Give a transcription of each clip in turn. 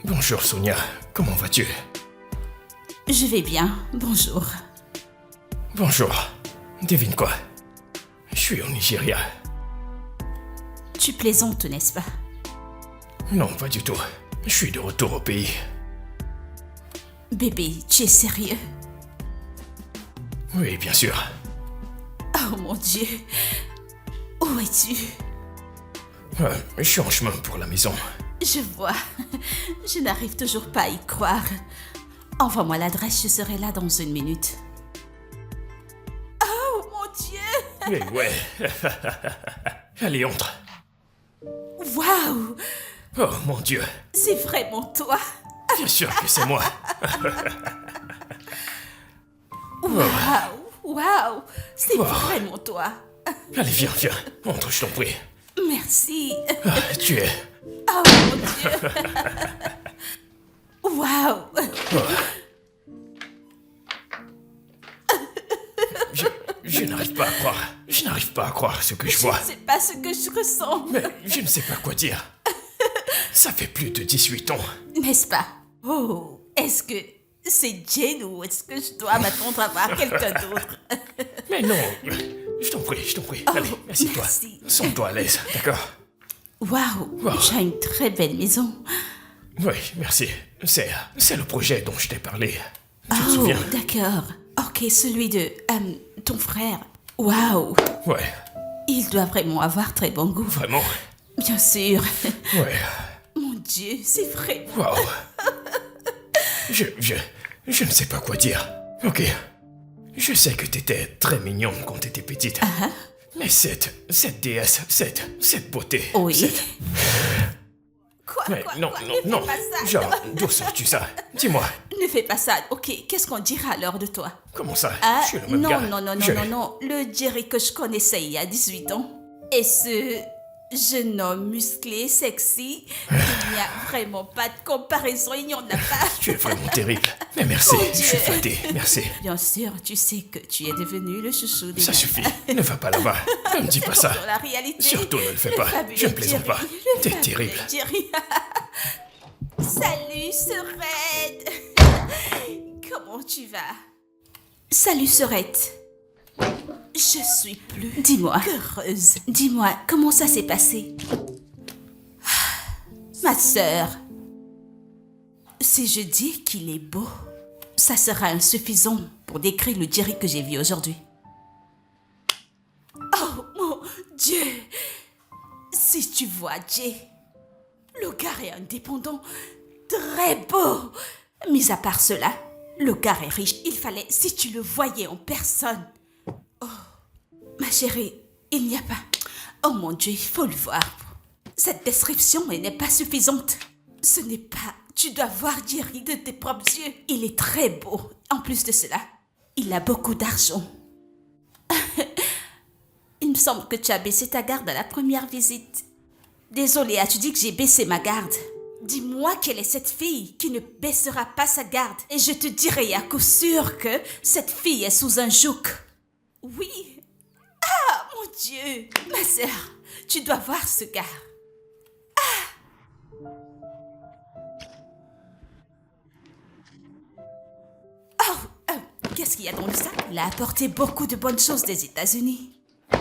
Bonjour Sonia, comment vas-tu? Je vais bien, bonjour. Bonjour. Devine quoi? Je suis au Nigeria. Tu plaisantes, n'est-ce pas? Non, pas du tout. Je suis de retour au pays. Bébé, tu es sérieux? Oui, bien sûr. Oh mon Dieu. Où es-tu? Je suis en chemin pour la maison. Je vois. Je n'arrive toujours pas à y croire. Envoie-moi l'adresse, je serai là dans 1 minute. Oh mon Dieu! Mais ouais. Allez, entre. Waouh! Oh mon Dieu. C'est vraiment toi! Bien sûr que c'est moi. Waouh! Waouh! C'est Wow. vraiment toi! Allez, viens. Entre, je t'en prie. Merci! Tu es... Oh mon Dieu! Waouh! Je n'arrive pas à croire. Je n'arrive pas à croire ce que je vois. Je ne sais pas ce que je ressens. Mais je ne sais pas quoi dire. Ça fait plus de 18 ans. N'est-ce pas? Oh, est-ce que c'est Jane ou est-ce que je dois m'attendre à voir quelqu'un d'autre? Mais non. Je t'en prie. Allez, assieds-toi. Merci. Sens-toi à l'aise, d'accord? Waouh, Wow. tu as une très belle maison. Oui, merci. C'est le projet dont je t'ai parlé. Tu te Oh, souviens? d'accord. Ok, celui de ton frère. Waouh, Ouais, il doit vraiment avoir très bon goût. vraiment. Bien sûr. Ouais. Mon Dieu, c'est vrai. Waouh. Je ne sais pas quoi dire. Ok. Je sais que t'étais très mignonne quand t'étais petite. Mais cette déesse, cette beauté. Oui. cette- Quoi, Mais quoi, non, quoi? non. Ne fais pas ça. Genre, d'où sors-tu ça? Dis-moi, Ne fais pas ça. Ok, qu'est-ce qu'on dira alors de toi? comment ça? Ah, Je suis le même non, gars. non. Le Jerry que je connaissais il y a 18 ans. Et ce jeune homme musclé, sexy, il n'y a vraiment pas de comparaison, il n'y en a pas. Tu es vraiment terrible. Mais merci, Mon je suis Dieu. flatté. Merci. Bien sûr, tu sais que tu es devenu le chouchou des Ça nanas. suffit. Ne va pas là-bas. Ne me dis pas ça. Dans la réalité, Surtout ne le fais le pas. fabuleux Je ne plaisante pas. Jerry, le T'es fabuleux terrible. Jerry. Salut, Sorette. Comment tu vas? Salut, Sorette. Je suis plus Dis-moi. Heureuse. Dis-moi, comment ça s'est passé? Ma sœur, si je dis qu'il est beau, ça sera insuffisant pour décrire le Jerry que j'ai vu aujourd'hui. Oh mon Dieu! Si tu vois Jay, le gars est indépendant, très beau. Mis à part cela, le gars est riche. Il fallait, si tu le voyais en personne. Oh, ma chérie, il n'y a pas. Oh mon Dieu, il faut le voir. Cette description elle n'est pas suffisante. Ce n'est pas. Tu dois voir Jerry de tes propres yeux. Il est très beau. En plus de cela, il a beaucoup d'argent. Il me semble que tu as baissé ta garde à la première visite. Désolée, as-tu dit que j'ai baissé ma garde? Dis-moi quelle est cette fille qui ne baissera pas sa garde. Et je te dirai à coup sûr que cette fille est sous un joug. Oui. Ah, mon Dieu. Ma sœur, tu dois voir ce gars. Qu'est-ce qu'il y a dans le sac? Il a apporté beaucoup de bonnes choses des États-Unis.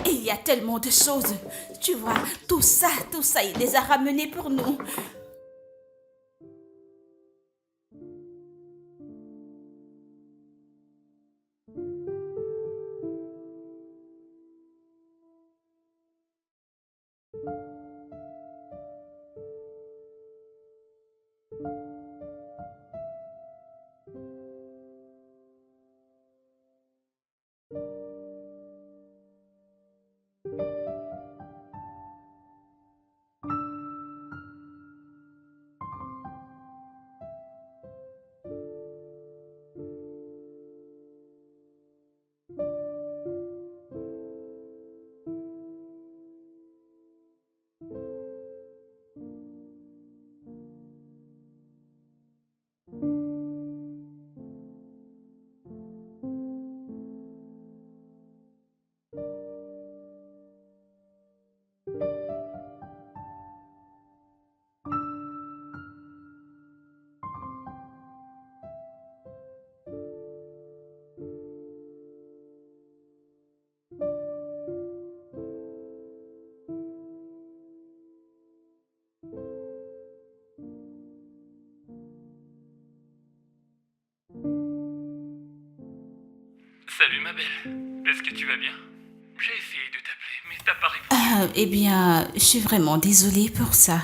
Et il y a tellement de choses. Tu vois, tout ça, il les a ramenés pour nous. Salut ma belle. Est-ce que tu vas bien? J'ai essayé de t'appeler, mais t'as pas répondu. Eh bien, je suis vraiment désolée pour ça.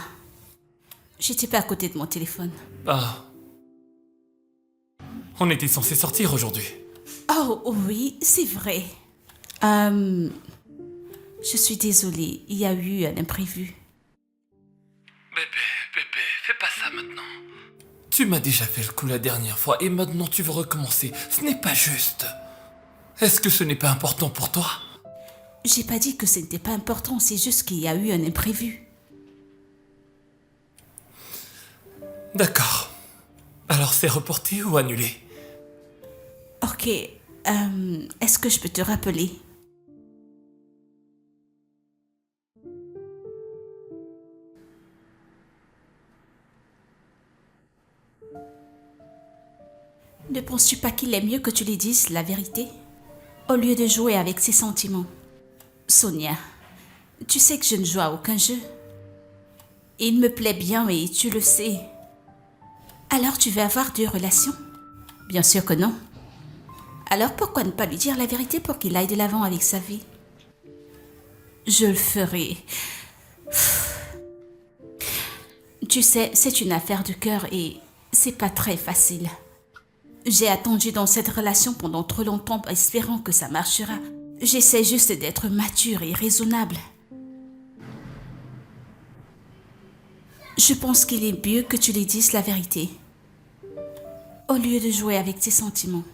J'étais pas à côté de mon téléphone. Ah. On était censé sortir aujourd'hui. Oh oui, c'est vrai. Je suis désolée, il y a eu un imprévu. Bébé, fais pas ça maintenant. Tu m'as déjà fait le coup la dernière fois et maintenant tu veux recommencer. Ce n'est pas juste. Est-ce que ce n'est pas important pour toi? J'ai pas dit que ce n'était pas important, c'est juste qu'il y a eu un imprévu. D'accord. Alors c'est reporté ou annulé? Ok, est-ce que je peux te rappeler? Ne penses-tu pas qu'il est mieux que tu lui dises la vérité, au lieu de jouer avec ses sentiments? Sonia, tu sais que je ne joue à aucun jeu. Il me plaît bien et tu le sais. Alors tu veux avoir deux relations? Bien sûr que non. Alors pourquoi ne pas lui dire la vérité pour qu'il aille de l'avant avec sa vie? Je le ferai. Tu sais, c'est une affaire de cœur et c'est pas très facile. J'ai attendu dans cette relation pendant trop longtemps espérant que ça marchera. J'essaie juste d'être mature et raisonnable. Je pense qu'il est mieux que tu lui dises la vérité, au lieu de jouer avec tes sentiments.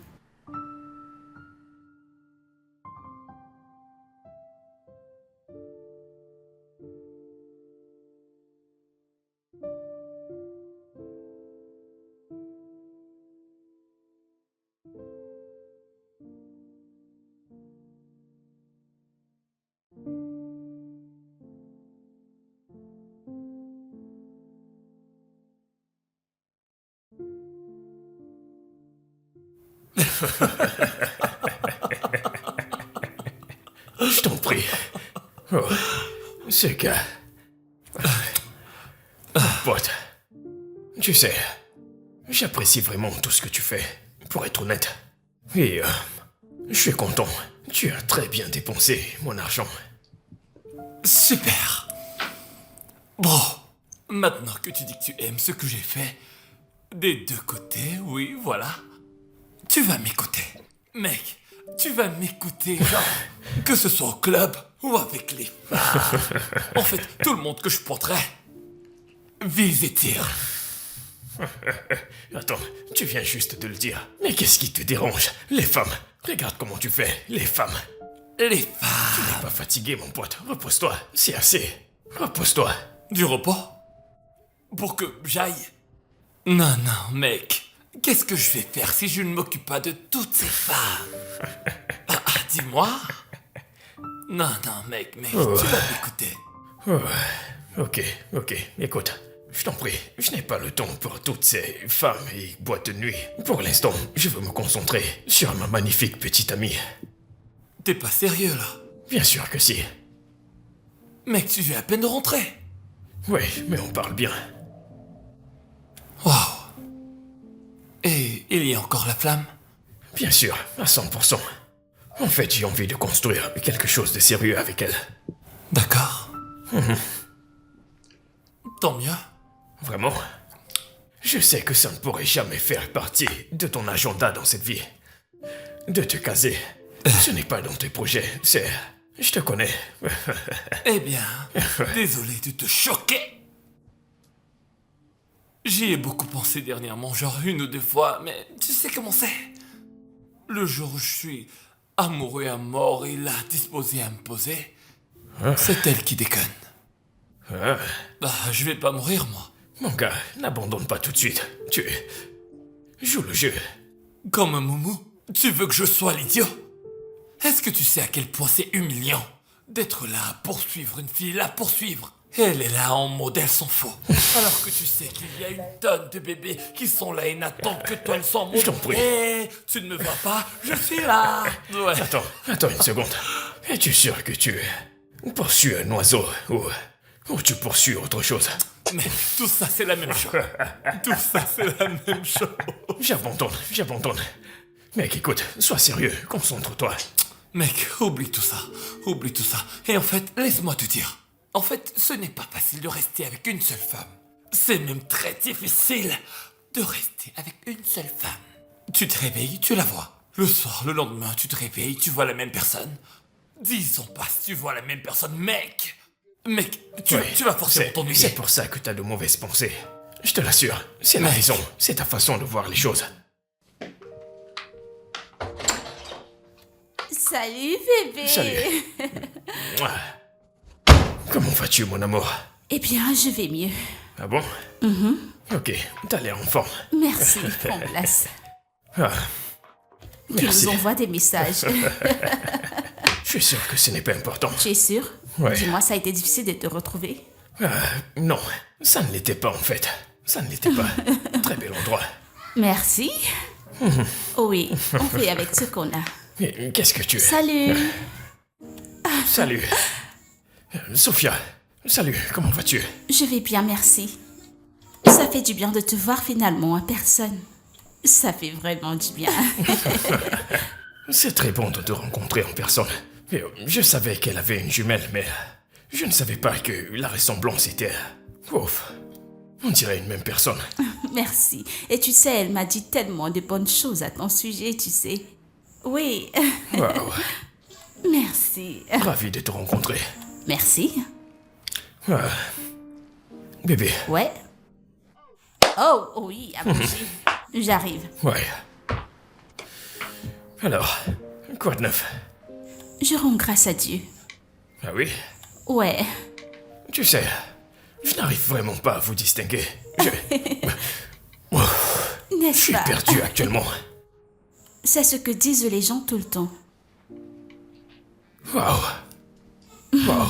Je t'en prie. Oh, ce gars. Pote. Tu sais, j'apprécie vraiment tout ce que tu fais, pour être honnête. Et je suis content. Tu as très bien dépensé mon argent. Super. Bon, maintenant que tu dis que tu aimes ce que j'ai fait, des deux côtés, oui, voilà. Tu vas m'écouter. Mec, tu vas m'écouter, genre, que ce soit au club ou avec les femmes. En fait, tout le monde que je pointerai, vise et tire. Attends, tu viens juste de le dire. Mais qu'est-ce qui te dérange? Les femmes. Regarde comment tu fais, les femmes. Les Tu femmes. n'es pas fatigué, mon pote. Repose-toi. C'est assez. Repose-toi. Du repos? Pour que j'aille? Non, mec. Qu'est-ce que je vais faire si je ne m'occupe pas de toutes ces femmes? Dis-moi. Non, mec, tu vas m'écouter. Ok. Écoute, je t'en prie. Je n'ai pas le temps pour toutes ces femmes et boîtes de nuit. Pour l'instant, je veux me concentrer sur ma magnifique petite amie. T'es pas sérieux, là? Bien sûr que si. Mec, tu viens à peine de rentrer. Oui, mais on parle bien. Waouh. Et il y a encore la flamme? Bien sûr, à 100%. En fait, j'ai envie de construire quelque chose de sérieux avec elle. D'accord. Tant mieux. Vraiment? Je sais que ça ne pourrait jamais faire partie de ton agenda dans cette vie. De te caser. Ce n'est pas dans tes projets, c'est... Je te connais. Eh bien, désolé de te choquer. J'y ai beaucoup pensé dernièrement, genre une ou deux fois, mais tu sais comment c'est. Le jour où je suis amoureux à mort et là, disposé à me poser, c'est elle qui déconne. Je vais pas mourir, moi. Mon gars, n'abandonne pas tout de suite. Tu... joues le jeu. Comme un moumou, tu veux que je sois l'idiot? Est-ce que tu sais à quel point c'est humiliant d'être là à poursuivre une fille, la poursuivre? Elle est là en mode elle s'en fout. Alors que tu sais qu'il y a une tonne de bébés qui sont là et n'attendent que toi, elles sont en mode... Je t'en prie. Hé, tu ne me vois pas, je suis là. Ouais. Attends une seconde. Es-tu sûr que tu poursuis un oiseau ou tu poursuis autre chose? Mais tout ça c'est la même chose. Tout ça c'est la même chose. J'abandonne. Mec, écoute, sois sérieux, concentre-toi. Mec, oublie tout ça. Oublie tout ça. Et en fait, laisse-moi te dire. En fait, ce n'est pas facile de rester avec une seule femme. C'est même très difficile de rester avec une seule femme. Tu te réveilles, tu la vois. Le soir, le lendemain, tu te réveilles, tu vois la même personne. 10 ans passent, tu vois la même personne. Mec, tu Ouais, vas forcément c'est t'ennuyer. pour ça que t'as de mauvaises pensées. Je te l'assure, c'est la raison, c'est ta façon de voir les choses. Salut, bébé. Salut. Mouah. Comment vas-tu, mon amour? Eh bien, je vais mieux. Ah bon? Ok, t'as l'air en forme. Merci, prends place. Ah, Tu merci. nous envoies des messages. Je suis sûr que ce n'est pas important. Tu es sûr? Ouais. Dis-moi, ça a été difficile de te retrouver? Non, ça ne l'était pas en fait. Ça ne l'était pas. Très bel endroit. Merci. Oui, on fait avec ce qu'on a. Mais qu'est-ce que tu es? Salut. Salut. Sophia. Salut, comment vas-tu? Je vais bien, merci. Ça fait du bien de te voir finalement en personne. Ça fait vraiment du bien. C'est très bon de te rencontrer en personne. Mais je savais qu'elle avait une jumelle, mais je ne savais pas que la ressemblance était... Ouf. On dirait une même personne. Merci. Et tu sais, elle m'a dit tellement de bonnes choses à ton sujet, tu sais. Oui. Waouh. Merci. Ravi de te rencontrer. Merci. Ah. Bébé, Ouais. Oh, oui, à bouger. J'arrive. ouais. Alors, quoi de neuf? Je rends grâce à Dieu. Ah oui? Ouais. Tu sais, je n'arrive vraiment pas à vous distinguer. Je N'est-ce suis pas? perdu actuellement. C'est ce que disent les gens tout le temps. Waouh. Waouh.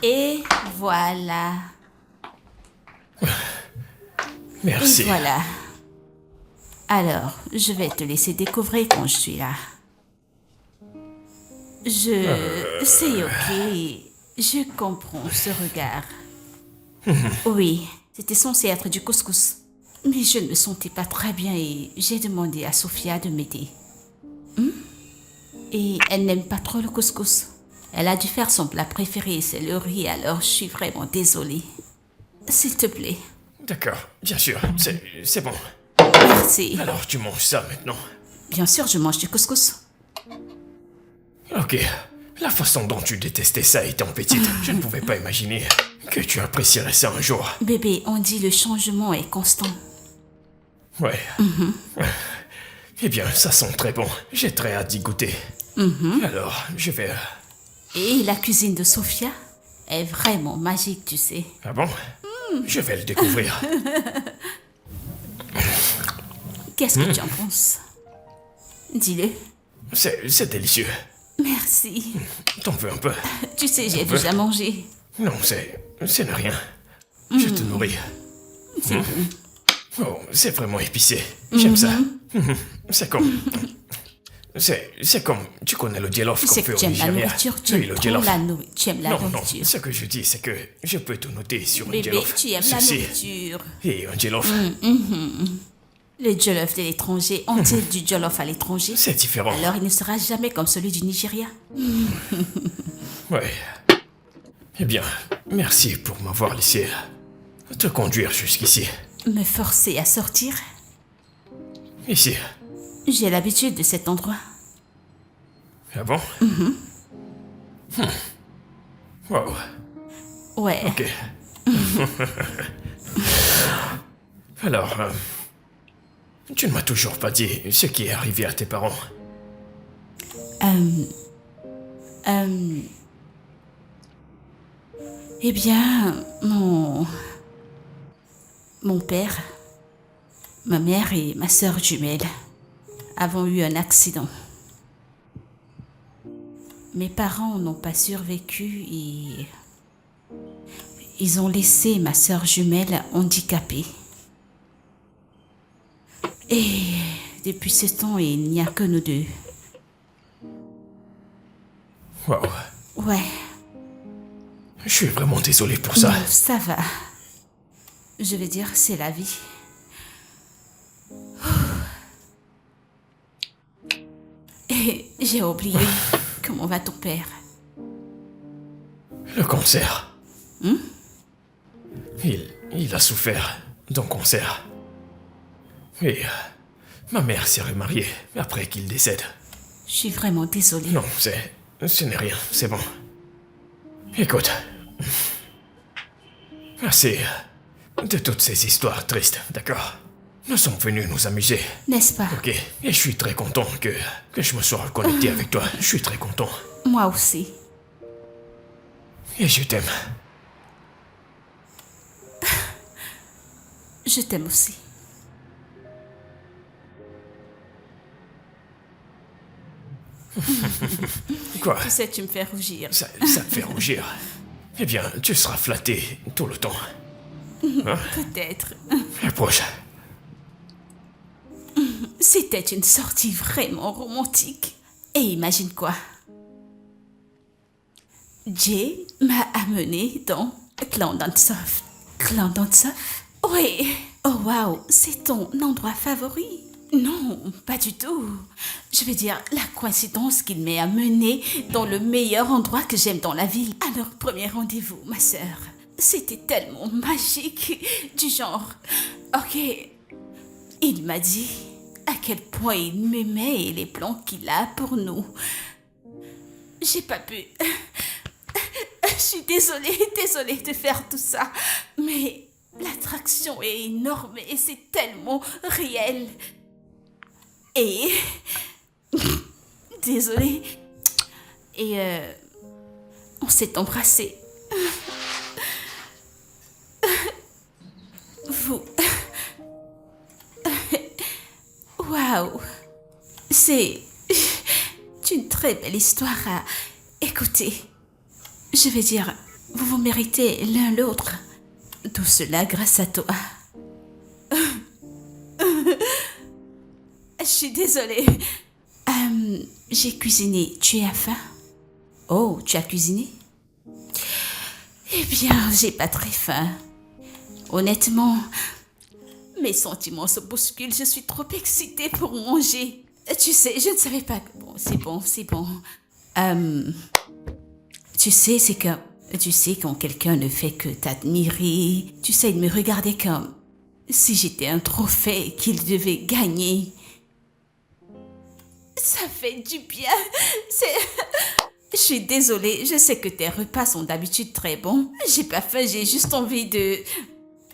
Et voilà. Merci. Et voilà. Alors, je vais te laisser découvrir quand je suis là. C'est ok. Je comprends ce regard. Oui, c'était censé être du couscous. Mais je ne me sentais pas très bien et j'ai demandé à Sophia de m'aider. Et elle n'aime pas trop le couscous. Elle a dû faire son plat préféré, c'est le riz, alors je suis vraiment désolée. S'il te plaît. D'accord, bien sûr, c'est bon. Merci. Alors tu manges ça maintenant. Bien sûr, je mange du couscous. Ok. La façon dont tu détestais ça étant petite, je ne pouvais pas imaginer que tu apprécierais ça un jour. Bébé, on dit le changement est constant. Ouais. Eh bien, ça sent très bon. J'ai très hâte d'y goûter. Alors, je vais... Et la cuisine de Sophia est vraiment magique, tu sais. Ah bon? Je vais le découvrir. Qu'est-ce que tu en penses? Dis-le. C'est délicieux. Merci. T'en veux un peu? Tu sais, j'ai déjà mangé. Non, c'est de rien. Je te nourris. C'est bon. Oh, c'est vraiment épicé. J'aime ça. C'est comme... C'est comme... Tu connais le jollof qu'on C'est fait que au tu aimes la Nigeria? nourriture, tu Oui, aimes le trop jollof. la nourriture. Tu aimes la Non, non, nourriture. ce que je dis, c'est que je peux tout noter sur un Bébé, jollof. tu aimes la Ceci nourriture. et un jollof, Le jollof de l'étranger, ont-ils du jollof à l'étranger? c'est différent. Alors il ne sera jamais comme celui du Nigeria. Ouais. Eh bien, merci pour m'avoir laissé te conduire jusqu'ici. Me forcer à sortir? Ici. J'ai l'habitude de cet endroit. Ah bon? Wow. Ouais. Ok. Alors, tu ne m'as toujours pas dit ce qui est arrivé à tes parents. Eh bien, mon père, ma mère et ma sœur jumelle avons eu un accident. Mes parents n'ont pas survécu et ils ont laissé ma sœur jumelle handicapée. Et depuis ce temps, il n'y a que nous deux. Wow. Ouais, Je suis vraiment désolé pour ça. ça va. Je veux dire, c'est la vie. Et j'ai oublié. Comment va ton père? Le cancer. Il a souffert d'un cancer. Et ma mère s'est remariée après qu'il décède. Je suis vraiment désolée. Non, ce n'est rien, c'est bon. Écoute, assez de toutes ces histoires tristes, d'accord? Nous sommes venus nous amuser, N'est-ce pas? ok? Et je suis très content que je me sois reconnecté avec toi. Je suis très content. Moi aussi. Et je t'aime. Je t'aime aussi. Quoi? Tu sais, tu me fais rougir. Ça te fait rougir. Eh bien, tu seras flatté tout le temps. Peut-être. Approche. C'était une sortie vraiment romantique. Et imagine quoi? Jay m'a amené dans Clandonsoft. Clandonsoft? Oui. Oh waouh, c'est ton endroit favori? Non, pas du tout. Je veux dire, la coïncidence qu'il m'ait amené dans le meilleur endroit que j'aime dans la ville. À notre premier rendez-vous, ma sœur. C'était tellement magique. Du genre, ok, il m'a dit à quel point il m'aimait et les plans qu'il a pour nous. J'ai pas pu. Je suis désolée de faire tout ça. Mais l'attraction est énorme et c'est tellement réel. Et... Désolée. Et on s'est embrassés. Vous... Waouh. C'est une très belle histoire à écouter. Je vais dire, vous vous méritez l'un l'autre. Tout cela grâce à toi. Je suis désolée. J'ai cuisiné. Tu as faim? Oh, tu as cuisiné? Eh bien, j'ai pas très faim. Honnêtement, mes sentiments se bousculent. Je suis trop excitée pour manger. Tu sais, je ne savais pas que... Bon, c'est bon. Tu sais, c'est que... Tu sais, quand quelqu'un ne fait que t'admirer, tu sais, il me regardait comme si j'étais un trophée qu'il devait gagner. Ça fait du bien. Je suis désolée, je sais que tes repas sont d'habitude très bons. J'ai pas faim, j'ai juste envie de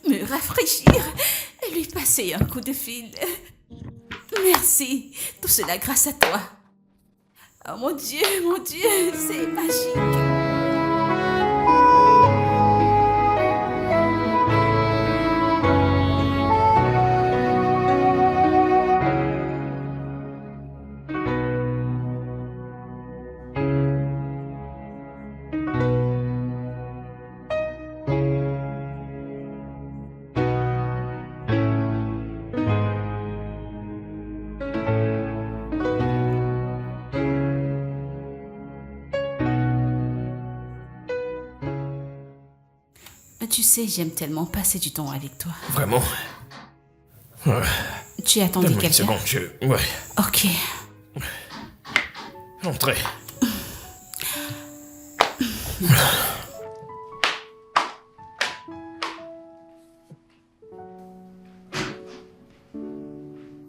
me rafraîchir et lui passer un coup de fil. Merci, tout cela grâce à toi. Oh mon Dieu, c'est magique. Tu sais, j'aime tellement passer du temps avec toi. Vraiment? Ouais. Tu attendais Donne-moi une quelqu'un? seconde, Ouais. Ok. Entrez.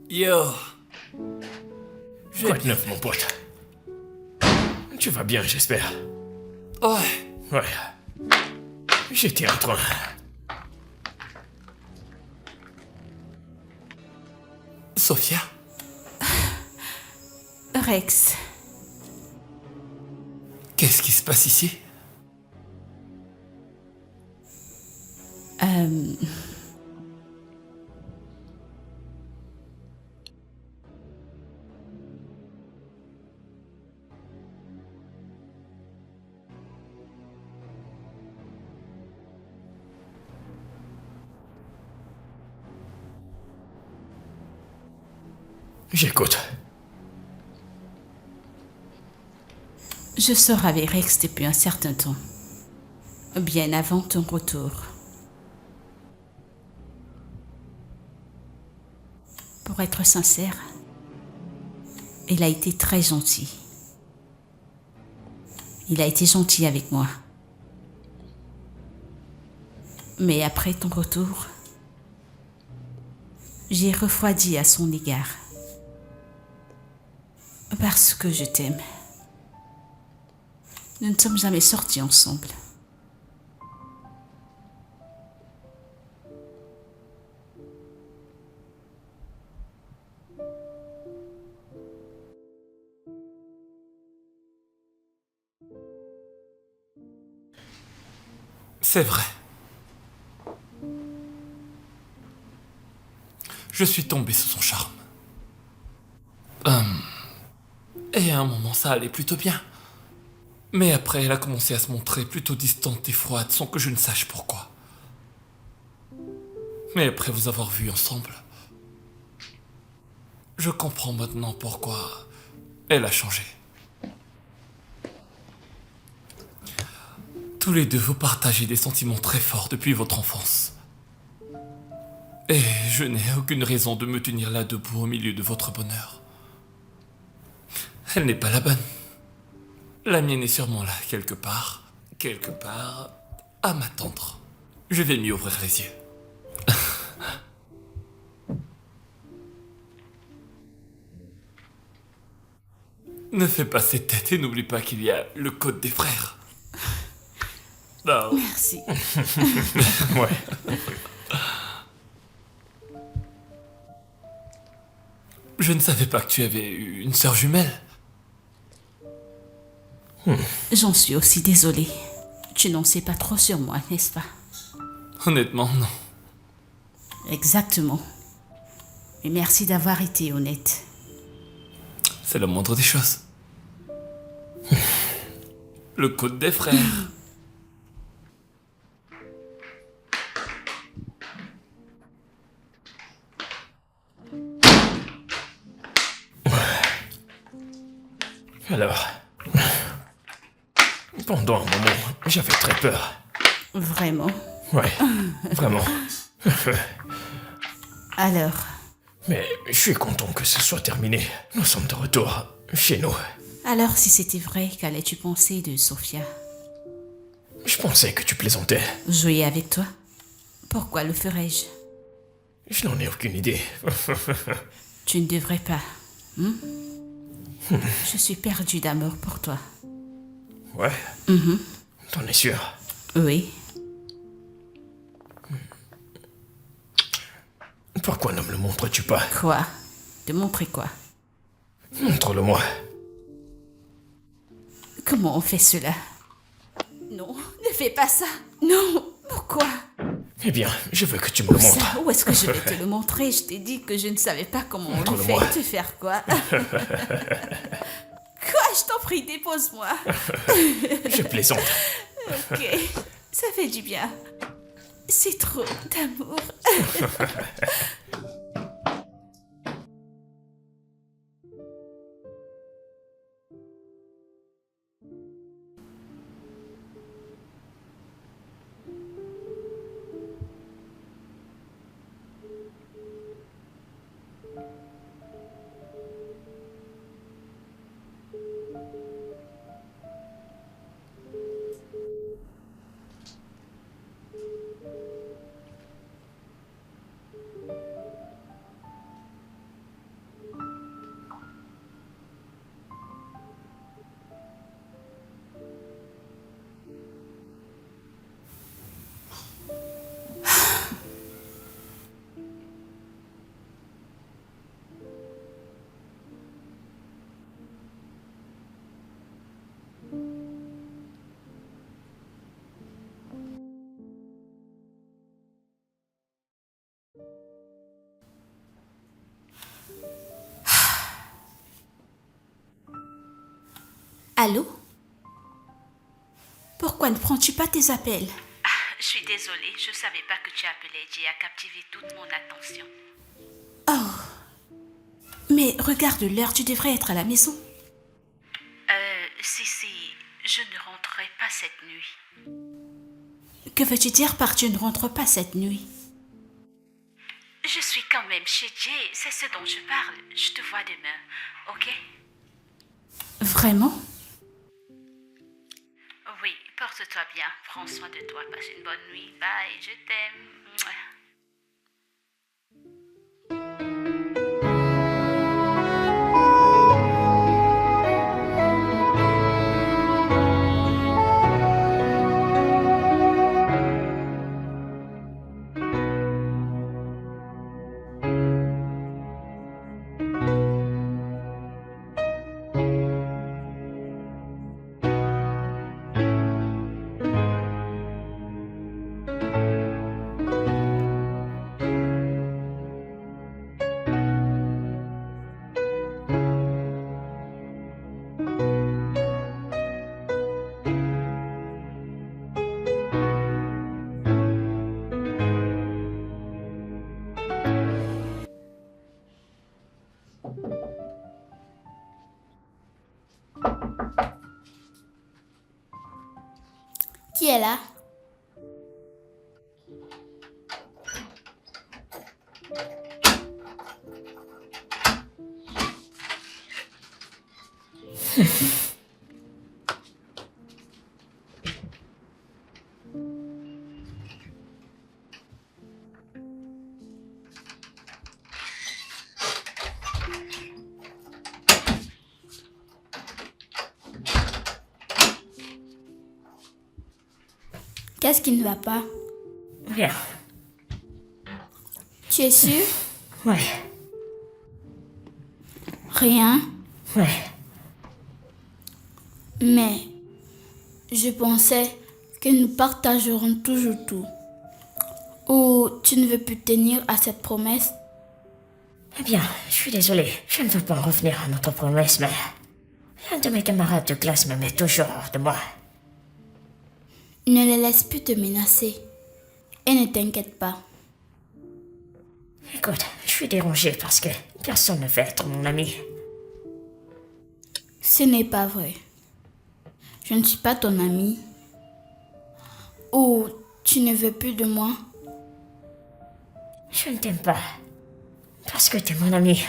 Yo. Quoi de neuf, mon pote? Tu vas bien, j'espère. Ouais. Ouais. J'étais en train... Sophia? Rex, Qu'est-ce qui se passe ici? J'écoute. je sors avec Rex depuis un certain temps. Bien avant ton retour. Pour être sincère, il a été très gentil. Il a été gentil avec moi. Mais après ton retour, j'ai refroidi à son égard. Parce que je t'aime. Nous ne sommes jamais sortis ensemble. C'est vrai. Je suis tombé sous son charme. Et à un moment, ça allait plutôt bien. Mais après, elle a commencé à se montrer plutôt distante et froide sans que je ne sache pourquoi. Mais après vous avoir vus ensemble, je comprends maintenant pourquoi elle a changé. Tous les deux, vous partagez des sentiments très forts depuis votre enfance. Et je n'ai aucune raison de me tenir là debout au milieu de votre bonheur. Elle n'est pas la bonne. La mienne est sûrement là, quelque part, à m'attendre. Je vais m'y ouvrir les yeux. Ne fais pas cette tête et n'oublie pas qu'il y a le code des frères. Non. Merci. Ouais. Je ne savais pas que tu avais eu une sœur jumelle. J'en suis aussi désolée. Tu n'en sais pas trop sur moi, n'est-ce pas? Honnêtement, non. Exactement. Mais merci d'avoir été honnête. C'est la moindre des choses. Le code des frères. Alors, pendant un moment, j'avais très peur. Vraiment. Ouais, vraiment. Alors, Mais je suis content que ce soit terminé. Nous sommes de retour chez nous. alors si c'était vrai, qu'allais-tu penser de Sophia? Je pensais que tu plaisantais. Jouer avec toi? Pourquoi le ferais-je? Je n'en ai aucune idée. Tu ne devrais pas. Je suis perdue d'amour pour toi. Ouais. T'en es sûr? Oui. Pourquoi ne me le montres-tu pas? Quoi? Te montrer quoi? Montre-le-moi. Comment on fait cela? Non, ne fais pas ça. Non, pourquoi? Eh bien, je veux que tu me le montres. Ça, où est-ce que je vais te le montrer? Je t'ai dit que je ne savais pas comment on le Montre-le-moi. fait. Te faire quoi? Quoi? Je t'en prie, dépose-moi. Je plaisante. Ok, ça fait du bien. C'est trop d'amour. Allô? Pourquoi ne prends-tu pas tes appels? Je suis désolée, je savais pas que tu appelais. Jay a captivé toute mon attention. Mais regarde l'heure, tu devrais être à la maison. Si, je ne rentrerai pas cette nuit. Que veux-tu dire par tu ne rentres pas cette nuit? Je suis quand même chez Jay, c'est ce dont je parle. Je te vois demain, ok? Vraiment? Oui, porte-toi bien. Prends soin de toi. Passe une bonne nuit. Bye, je t'aime. Mouah. Qui est là? Qu'est-ce qui ne va pas? Rien. Tu es sûr? Ouais. Rien. Ouais. Mais je pensais que nous partagerons toujours tout. Ou tu ne veux plus tenir à cette promesse? Eh bien, je suis désolé. Je ne veux pas en revenir à notre promesse, mais... un de mes camarades de classe me met toujours hors de moi. Ne les laisse plus te menacer. Et ne t'inquiète pas. Écoute, je suis dérangé parce que personne ne veut être mon ami. Ce n'est pas vrai. Je ne suis pas ton ami. Ou tu ne veux plus de moi? Je ne t'aime pas. Parce que t'es mon ami.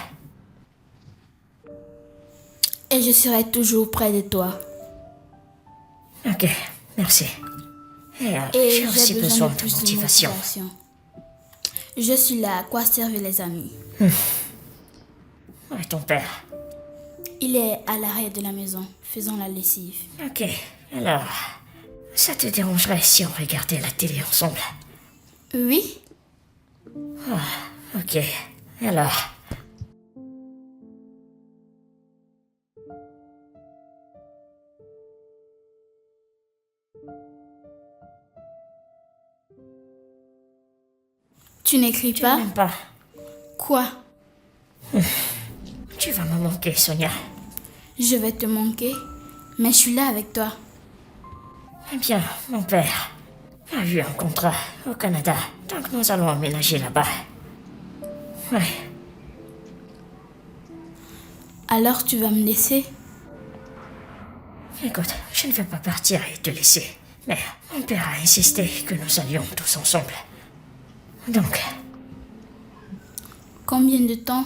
Et je serai toujours près de toi. Ok, merci. Et Et j'ai aussi besoin de plus motivation. Je suis là, à quoi servent les amis? Où est ton père? Il est à l'arrière de la maison, faisant la lessive. Ok, alors... ça te dérangerait si on regardait la télé ensemble? Oui? Ok, alors... Tu n'écris tu pas? m'aimes pas. Quoi? Tu vas me manquer, Sonia. Je vais te manquer, mais je suis là avec toi. Eh bien, mon père a eu un contrat au Canada, donc nous allons emménager là-bas. Ouais, Alors tu vas me laisser? écoute, je ne veux pas partir et te laisser, mais mon père a insisté que nous allions tous ensemble. Donc, Combien de temps?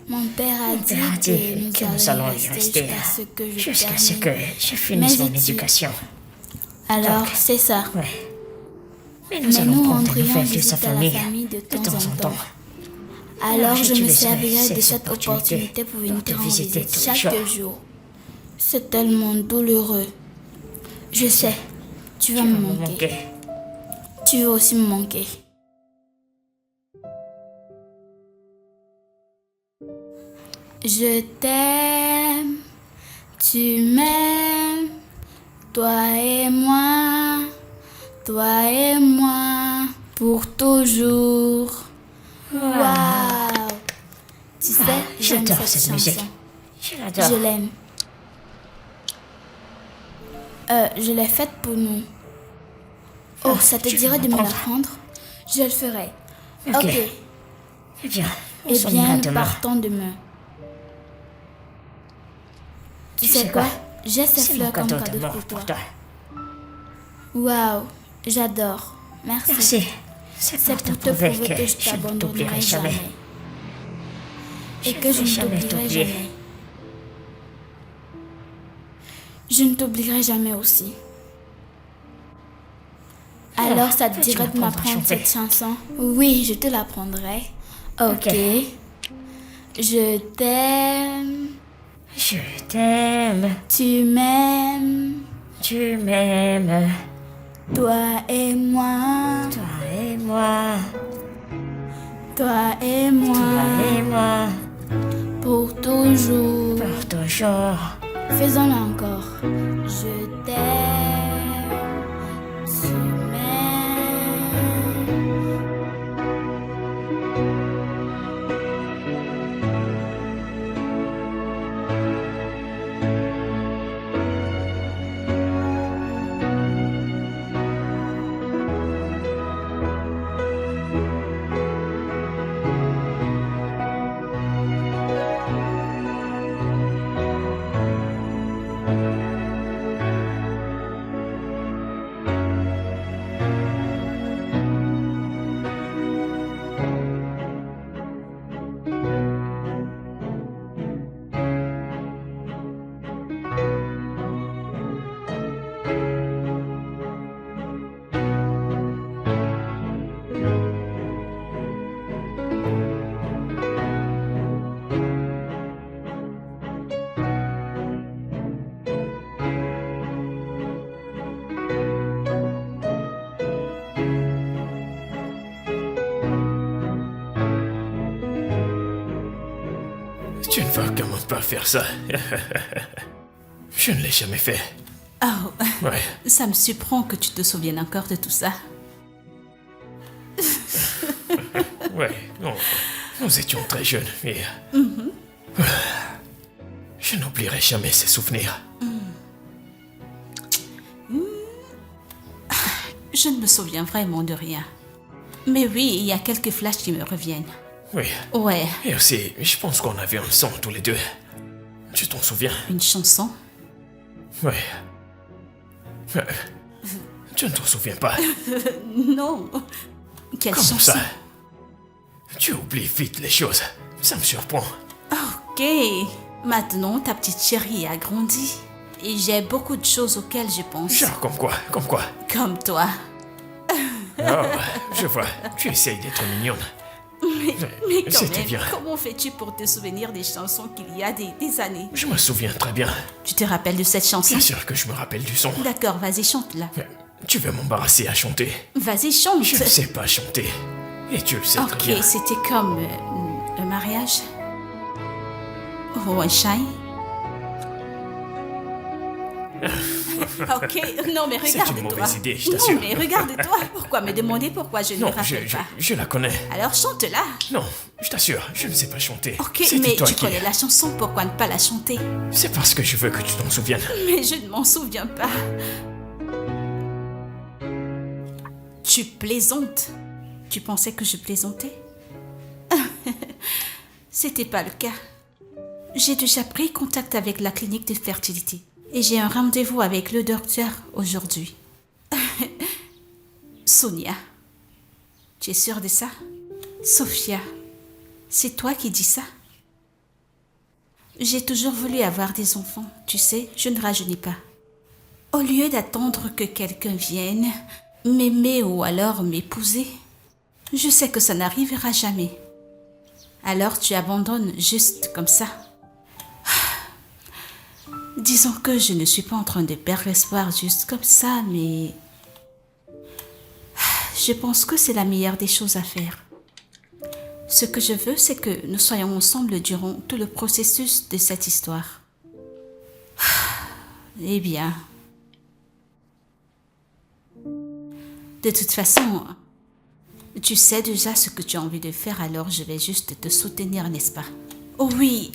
Mon père a mon père a dit que nous allons y rester jusqu'à ce que je finisse mon éducation. Alors, Donc, c'est ça. Ouais. Mais nous Mais allons nous prendre des rentrions nouvelles de visiter sa la famille famille de temps en temps. Alors, Alors, je me j'utiliserai servirai de ces cette opportunité pour venir te rendre visiter visite tous les chaque jour. C'est tellement douloureux. Je sais, tu vas me manquer. Tu veux aussi me manquer. Je t'aime, tu m'aimes, toi et moi, pour toujours. Waouh! Tu sais, j'aime J'adore cette cette musique. chanson. Je l'adore. Je l'aime. Je l'ai faite pour nous. Oh, ça te tu dirait veux de me m'apprendre? l'apprendre? Je le ferai. Ok. Ok. Eh bien, on Eh s'en bien, ira nous demain. partons demain. Tu sais sais quoi? quoi? J'ai ces C'est mon fleurs comme cadeau cadeau d'amour pour pour toi. toi. Waouh, j'adore. Merci. Merci. C'est C'est pour te pour te prouver prouver que je je ne t'abandonnerai t'oublierai jamais. jamais. Et que je ne jamais t'oublierai t'oublier. jamais. Je ne t'oublierai jamais aussi. Alors, ça te tu dirait de m'apprendras à m'apprendre chanter. cette chanson? Oui, je te l'apprendrai. Ok. Je t'aime, Je t'aime, tu m'aimes, tu m'aimes, toi et moi, toi et moi, toi et moi, toi et moi, pour toujours. pour toujours. Faisons-le encore. Je t'aime, tu m'aimes. Tu ne vas quand même pas faire ça. Je ne l'ai jamais fait. Oh, Ouais. ça me surprend que tu te souviennes encore de tout ça. Ouais, nous étions très jeunes et... Je n'oublierai jamais ces souvenirs. Je ne me souviens vraiment de rien. Mais oui, il y a quelques flashs qui me reviennent. Oui. Ouais, Et aussi, je pense qu'on avait un son tous les deux. Tu t'en souviens? une chanson. Oui. Tu ne t'en souviens pas? Non. Quelle Comment chanson? ça? Tu oublies vite les choses. Ça me surprend. Ok. Maintenant, ta petite chérie a grandi. Et j'ai beaucoup de choses auxquelles je pense. Genre comme quoi? Comme quoi? Comme toi. Oh, je vois. Tu essayes d'être mignonne. Mais quand C'était même, bien. comment fais-tu pour te souvenir des chansons qu'il y a des années? Je me souviens très bien. Tu te rappelles de cette chanson? Bien sûr que je me rappelle du son. D'accord, vas-y, chante-la. Tu veux m'embarrasser à chanter? Vas-y, chante. Je ne sais pas chanter. Et tu le sais très Ok, bien. c'était comme un mariage. Ou un shine. Ok, non mais C'est regarde-toi. une mauvaise idée, je Non t'assure. mais regarde-toi. Pourquoi me demander pourquoi je ne Non, me rappelle pas? je la connais. Alors chante-la. Non, je t'assure, je ne sais pas chanter. Ok, C'était mais toi tu qui... connais la chanson, pourquoi ne pas la chanter? C'est parce que je veux que tu t'en souviennes. Mais je ne m'en souviens pas. Tu plaisantes. Tu pensais que je plaisantais? C'était pas le cas. J'ai déjà pris contact avec la clinique de fertilité et j'ai un rendez-vous avec le docteur aujourd'hui. Sonia, tu es sûre de ça? Sophia, c'est toi qui dis ça? J'ai toujours voulu avoir des enfants, tu sais, je ne rajeunis pas. Au lieu d'attendre que quelqu'un vienne m'aimer ou alors m'épouser, je sais que ça n'arrivera jamais. Alors tu abandonnes juste comme ça. Disons que je ne suis pas en train de perdre espoir juste comme ça, mais je pense que c'est la meilleure des choses à faire. Ce que je veux, c'est que nous soyons ensemble durant tout le processus de cette histoire. Eh bien, de toute façon, tu sais déjà ce que tu as envie de faire, alors je vais juste te soutenir, n'est-ce pas? Oh oui,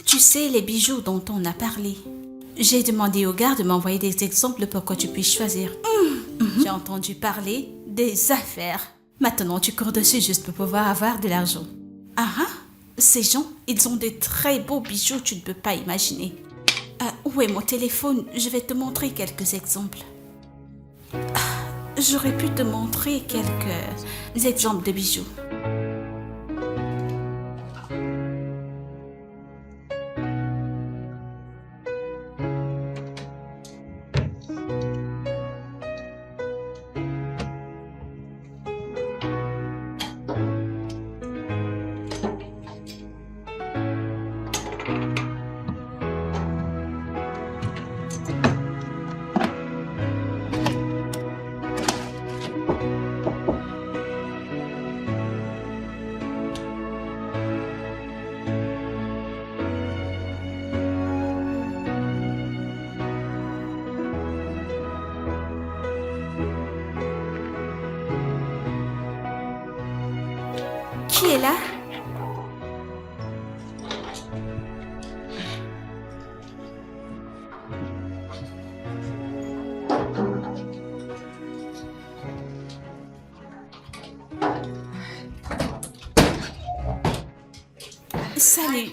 tu sais les bijoux dont on a parlé. J'ai demandé au gars de m'envoyer des exemples pour que tu puisses choisir. J'ai entendu parler des affaires. Maintenant, tu cours dessus juste pour pouvoir avoir de l'argent. Ah ah, ces gens, ils ont de très beaux bijoux, tu ne peux pas imaginer. Où est mon téléphone? Je vais te montrer quelques exemples. J'aurais pu te montrer quelques exemples de bijoux. Qui est là? Salut.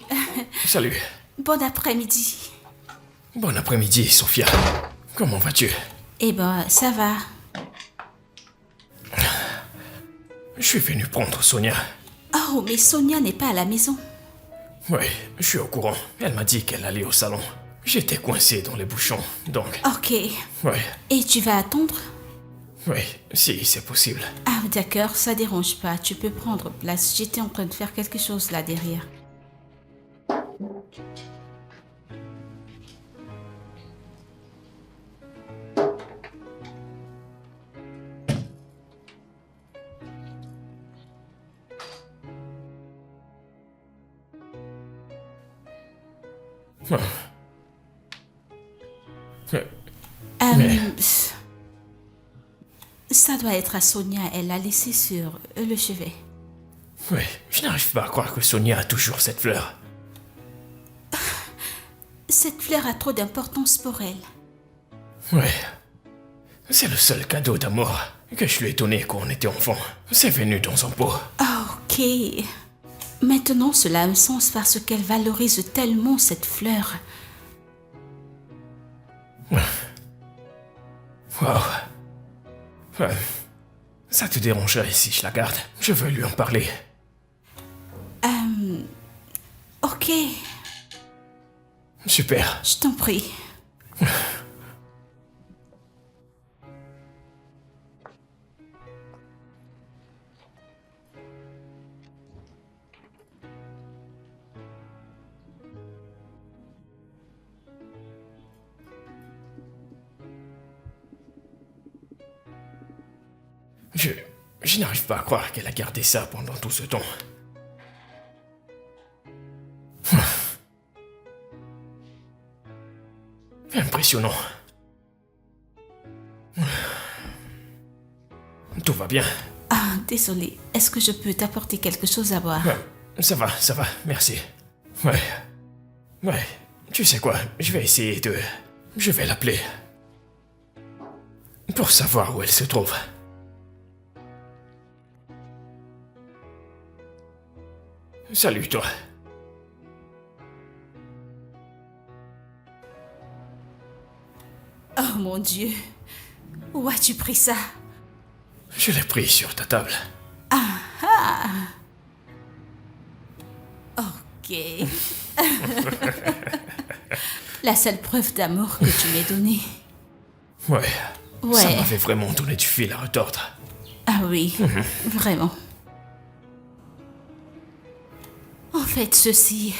Salut. Bon après-midi. Bon après-midi, Sophia. Comment vas-tu? Eh ben, ça va. Je suis venu prendre Sonia. Oh, mais Sonia n'est pas à la maison. Oui, je suis au courant. Elle m'a dit qu'elle allait au salon. J'étais coincé dans les bouchons, donc... Ok. Oui, Et tu vas attendre? oui, si c'est possible. Ah, d'accord, ça dérange pas. Tu peux prendre place. J'étais en train de faire quelque chose là derrière. Mais- Pff. Ça doit être à Sonia. Elle l'a laissé sur le chevet. Oui, je n'arrive pas à croire que Sonia a toujours cette fleur. Cette fleur a trop d'importance pour elle. Oui. C'est le seul cadeau d'amour que je lui ai donné quand on était enfant. C'est venu dans un pot. Ok. Maintenant, cela a un sens parce qu'elle valorise tellement cette fleur. Wow. Ça te dérangerait si je la garde? Je veux lui en parler. Ok, Super. je t'en prie. Je n'arrive pas à croire qu'elle a gardé ça pendant tout ce temps. Impressionnant. Tout va bien. Ah, désolé. Est-ce que je peux t'apporter quelque chose à boire? Ça va, merci. Ouais. Tu sais quoi, je vais essayer de... Je vais l'appeler. Pour savoir où elle se trouve. Salut toi. Oh mon Dieu. Où as-tu pris ça? Je l'ai pris sur ta table. Ok. La seule preuve d'amour que tu m'aies donnée. Ouais. Ouais. Ça m'avait vraiment donné du fil à retordre. Ah oui, vraiment. En fait, ceci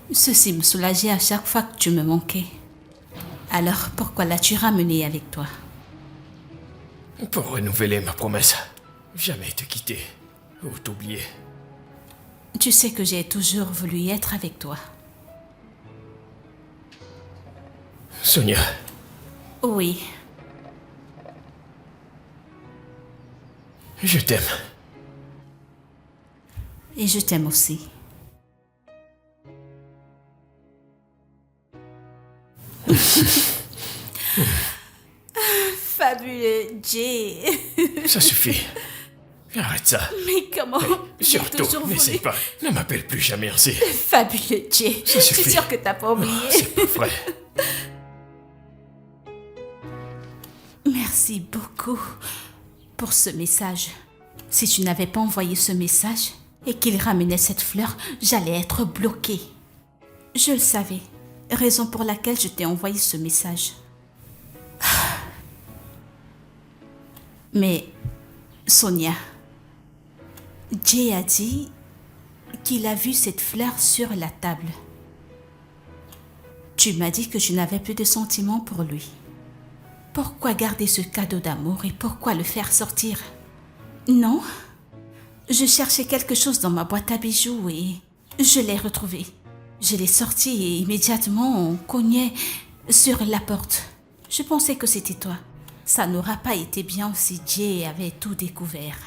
me soulageait à chaque fois que tu me manquais. Alors, pourquoi l'as-tu ramené avec toi? Pour renouveler ma promesse. Jamais te quitter ou t'oublier. Tu sais que j'ai toujours voulu être avec toi. Sonia, Oui, je t'aime. et je t'aime aussi. Fabuleux, Jay. Ça suffit. Arrête ça. Mais comment? J'ai Surtout, toujours n'essaie voulu. pas. Ne m'appelle plus jamais ainsi. Fabuleux, Jay. Ça Je suis suffit. sûre que t'as pas oublié. C'est pas vrai. Merci beaucoup pour ce message. Si tu n'avais pas envoyé ce message et qu'il ramenait cette fleur, j'allais être bloquée. Je le savais. Raison pour laquelle je t'ai envoyé ce message. Mais, Sonia, Jay a dit qu'il a vu cette fleur sur la table. Tu m'as dit que je n'avais plus de sentiments pour lui. Pourquoi garder ce cadeau d'amour et pourquoi le faire sortir? Non, je cherchais quelque chose dans ma boîte à bijoux et je l'ai retrouvé. Je l'ai sorti et immédiatement on cognait sur la porte. Je pensais que c'était toi. Ça n'aura pas été bien si Jay avait tout découvert.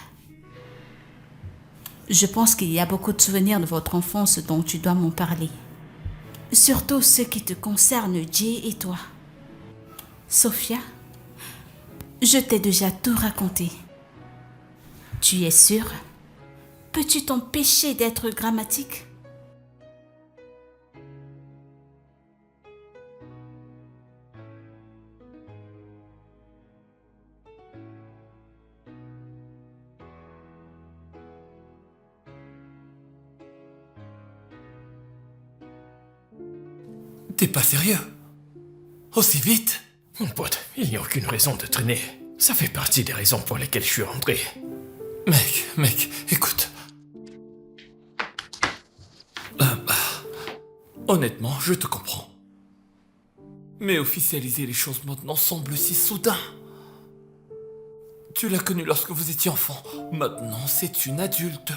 Je pense qu'il y a beaucoup de souvenirs de votre enfance dont tu dois m'en parler. Surtout ceux qui te concernent, Jay et toi. Sophia, je t'ai déjà tout raconté. Tu es sûre? Peux-tu t'empêcher d'être grammatique? T'es pas sérieux? Aussi vite? Mon pote, il n'y a aucune raison de traîner. Ça fait partie des raisons pour lesquelles je suis rentré. Mec, écoute. Honnêtement, je te comprends. Mais officialiser les choses maintenant semble si soudain. Tu l'as connue lorsque vous étiez enfant. Maintenant, c'est une adulte.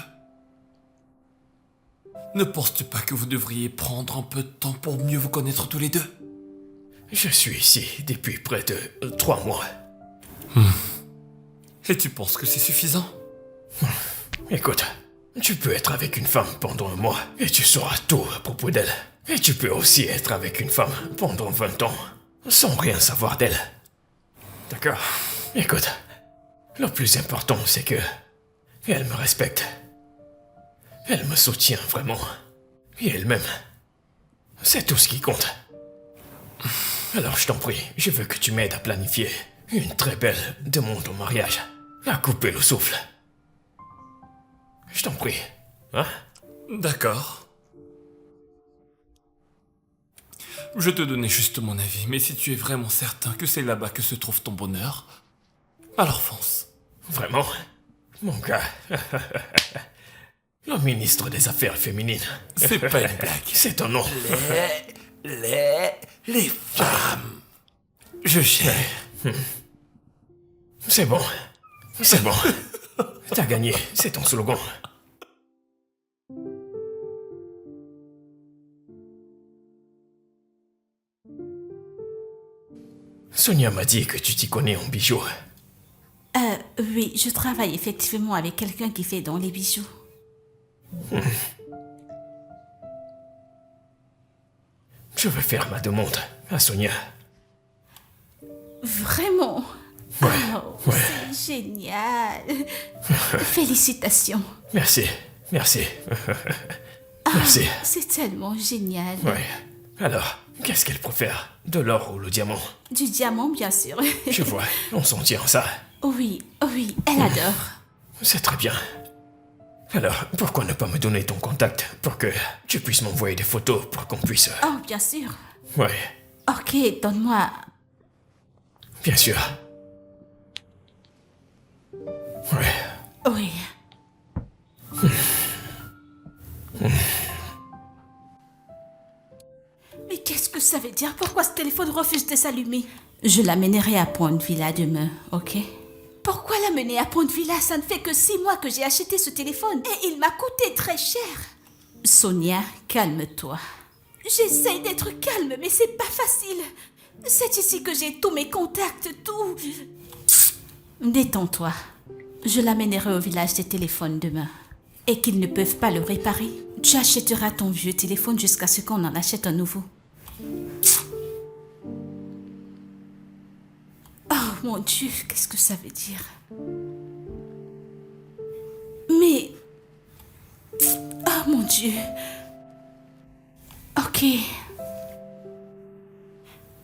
Ne penses-tu pas que vous devriez prendre un peu de temps pour mieux vous connaître tous les deux? Je suis ici depuis près de 3 mois. Et tu penses que c'est suffisant? Écoute, tu peux être avec une femme pendant 1 mois et tu sauras tout à propos d'elle. Et tu peux aussi être avec une femme pendant 20 ans sans rien savoir d'elle. D'accord? Écoute, le plus important c'est que elle me respecte. Elle me soutient vraiment. Et elle m'aime. C'est tout ce qui compte. Alors je t'en prie, je veux que tu m'aides à planifier une très belle demande au mariage. À couper le souffle. Je t'en prie. Hein? D'accord. Je te donnais juste mon avis, mais si tu es vraiment certain que c'est là-bas que se trouve ton bonheur, alors fonce. Vraiment? Mon gars. Le ministre des Affaires féminines. C'est pas une blague. C'est ton nom. Les femmes. Je sais. C'est bon. C'est bon. T'as gagné. C'est ton slogan. Sonia m'a dit que tu t'y connais en bijoux. Oui, je travaille effectivement avec quelqu'un qui fait dans les bijoux. Je vais faire ma demande à Sonia. Vraiment? Ouais, Oh, c'est génial. Félicitations. Merci. Merci. Merci. C'est tellement génial. Ouais. Alors, qu'est-ce qu'elle préfère? De l'or ou le diamant? Du diamant, bien sûr. Je vois, on s'en tient à ça. Oui, elle adore. C'est très bien. Alors, pourquoi ne pas me donner ton contact pour que tu puisses m'envoyer des photos pour qu'on puisse... Oh, bien sûr. Ouais, Ok, donne-moi... bien sûr. Ouais. Oui. Mais qu'est-ce que ça veut dire? Pourquoi ce téléphone refuse de s'allumer? Je l'amènerai à Point Villa demain, ok? Pourquoi l'amener à Point Villa? Ça ne fait que 6 mois que j'ai acheté ce téléphone et il m'a coûté très cher. Sonia, calme-toi. J'essaie d'être calme, mais c'est pas facile. C'est ici que j'ai tous mes contacts, tout. Détends-toi. Je l'amènerai au village des téléphones demain. Et qu'ils ne peuvent pas le réparer. Tu achèteras ton vieux téléphone jusqu'à ce qu'on en achète un nouveau. Oh mon Dieu, qu'est-ce que ça veut dire? Mais... Oh mon Dieu. Ok.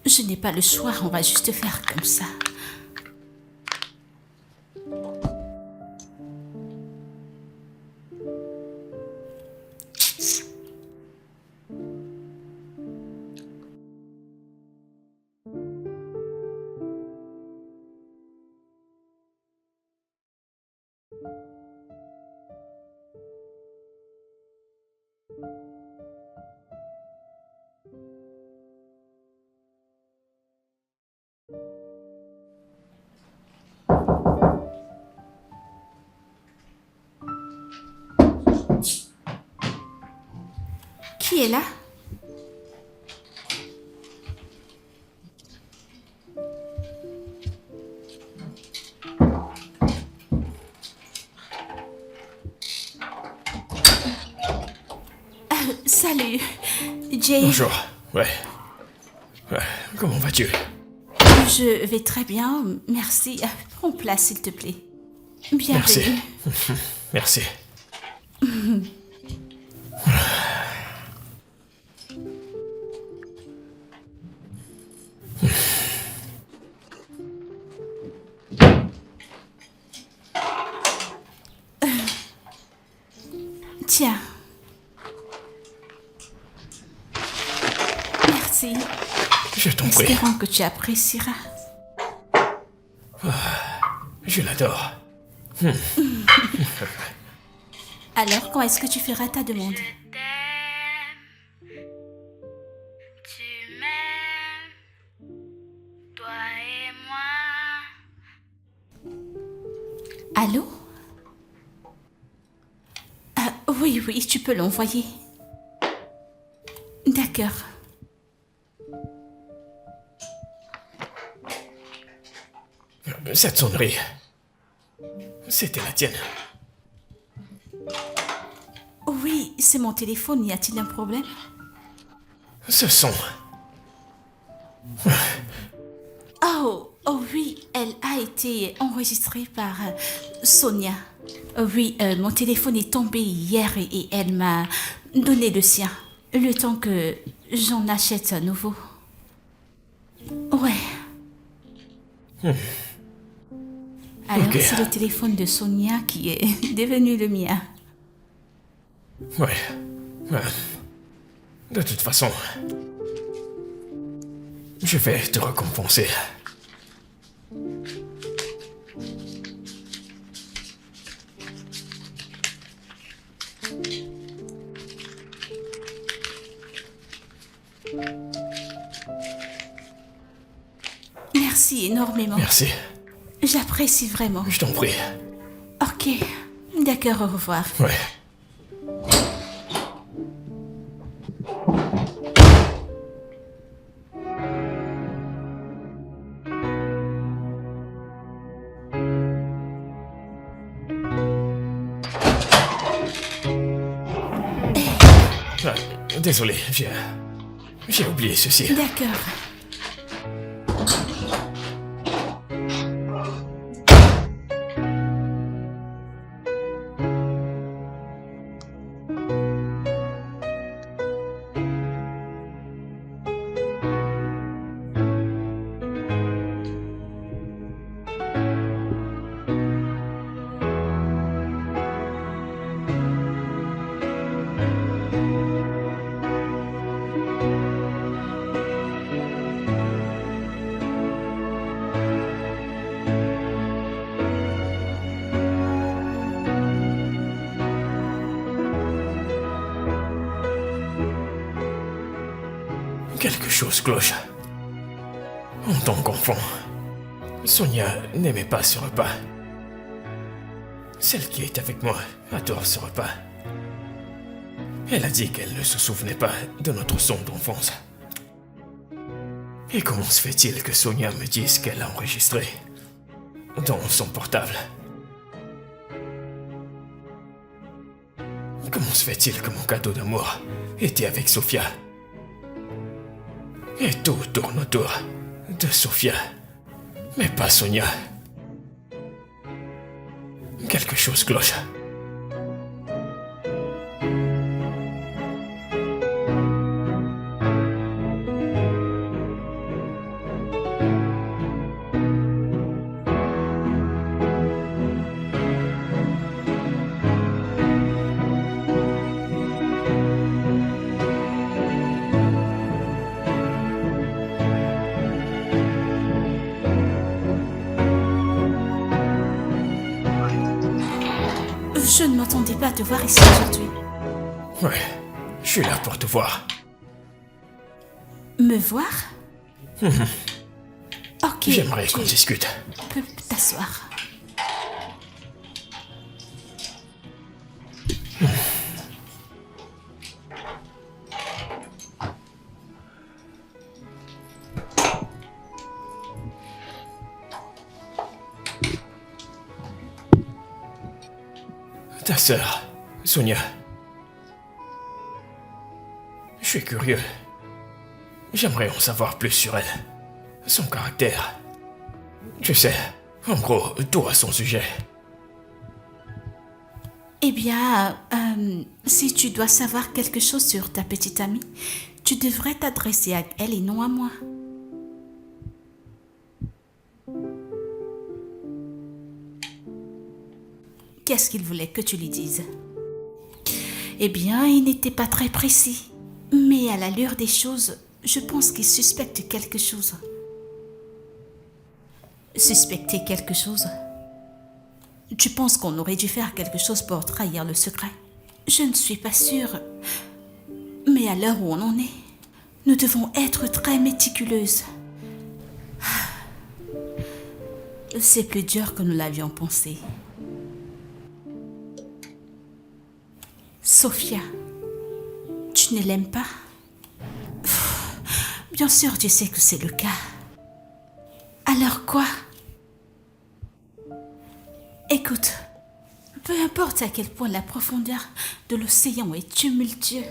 Je n'ai pas le choix, on va juste faire comme ça. Qui est là? Salut, Jay. Bonjour. Ouais. Comment vas-tu? Je vais très bien, merci. Prends place, s'il te plaît. Bienvenue. Merci. Merci. Tiens. Merci. Je t'en prie. Espérons que tu apprécieras. Je l'adore. Alors, quand est-ce que tu feras ta demande? Je t'aime. Tu m'aimes. Toi et moi. Allô? Oui, tu peux l'envoyer. D'accord. Cette sonnerie. C'était la tienne. Oui, c'est mon téléphone. Y a-t-il un problème? Ce son. Oh oui, elle a été enregistrée par Sonia. Oui, mon téléphone est tombé hier et elle m'a donné le sien. Le temps que j'en achète un nouveau. Ouais. Alors, Ok. c'est le téléphone de Sonia qui est devenu le mien. Ouais. De toute façon, je vais te récompenser. Merci énormément. Merci. J'apprécie vraiment. Je t'en prie. Ok. D'accord, au revoir. Ouais. Désolé, j'ai oublié ceci. D'accord. Quelque chose cloche. En tant qu'enfant, Sonia n'aimait pas ce repas. Celle qui est avec moi adore ce repas. Elle a dit qu'elle ne se souvenait pas de notre son d'enfance. Et comment se fait-il que Sonia me dise qu'elle l'a enregistré dans son portable? Comment se fait-il que mon cadeau d'amour était avec Sophia? Et tout tourne autour de Sophia, mais pas Sonia. Quelque chose cloche. Je ne m'attendais pas à te voir ici aujourd'hui. Ouais, je suis là pour te voir. Me voir? Ok. J'aimerais tu qu'on discute. peux t'asseoir. Ta sœur, Sonia. suis curieux. J'aimerais en savoir plus sur elle. Son caractère. Tu sais, en gros, tout à son sujet. Eh bien, si tu dois savoir quelque chose sur ta petite amie, tu devrais t'adresser à elle et non à moi. Qu'est-ce qu'il voulait que tu lui dises? Eh bien, il n'était pas très précis. Mais à l'allure des choses, je pense qu'il suspecte quelque chose. Suspecter quelque chose? Tu penses qu'on aurait dû faire quelque chose pour trahir le secret? Je ne suis pas sûre. Mais à l'heure où on en est, nous devons être très méticuleuses. C'est plus dur que nous l'avions pensé. Sophia, tu ne l'aimes pas? Bien sûr, tu sais que c'est le cas. Alors quoi? Écoute, peu importe à quel point la profondeur de l'océan est tumultueuse,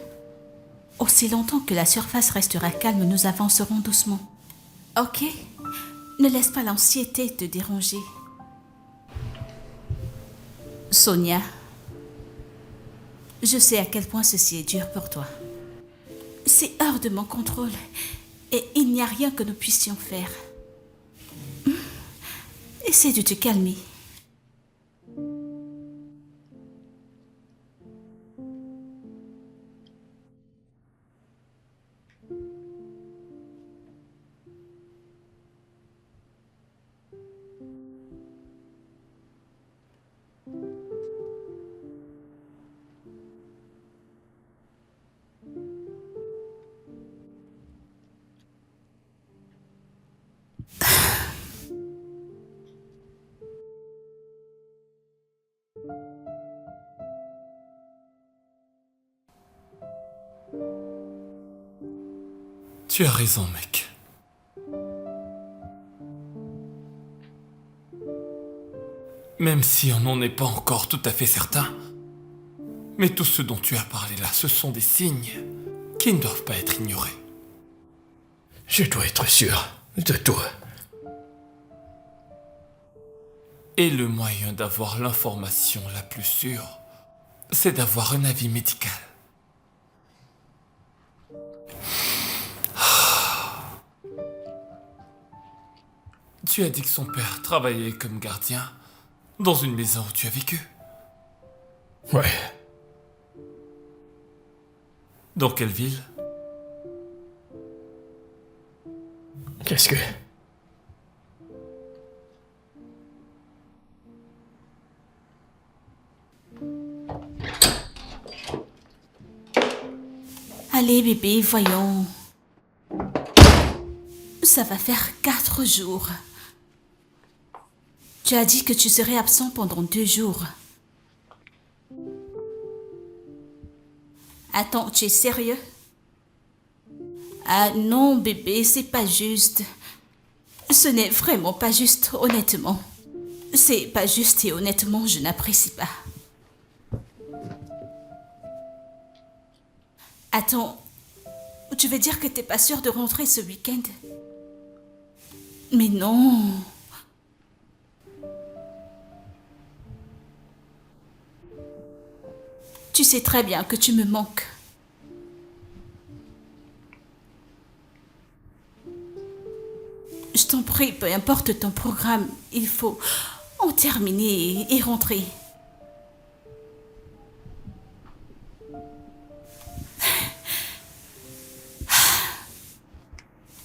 aussi longtemps que la surface restera calme, nous avancerons doucement. Ok? Ne laisse pas l'anxiété te déranger. Sonia, je sais à quel point ceci est dur pour toi. C'est hors de mon contrôle et il n'y a rien que nous puissions faire. Essaie de te calmer. Tu as raison, mec. Même si on n'en est pas encore tout à fait certain, mais tout ce dont tu as parlé là, ce sont des signes qui ne doivent pas être ignorés. Je dois être sûr de tout. Et le moyen d'avoir l'information la plus sûre, c'est d'avoir un avis médical. Tu as dit que son père travaillait comme gardien dans une maison où tu as vécu. Ouais, Dans quelle ville? qu'est-ce que... Allez bébé, voyons. Ça va faire 4 jours. Tu as dit que tu serais absent pendant 2 jours. Attends, tu es sérieux? Ah non bébé, c'est pas juste. Ce n'est vraiment pas juste, honnêtement. C'est pas juste et honnêtement, je n'apprécie pas. Attends, tu veux dire que t'es pas sûre de rentrer ce week-end? Mais non. Tu sais très bien que tu me manques. Je t'en prie, peu importe ton programme, il faut en terminer et rentrer.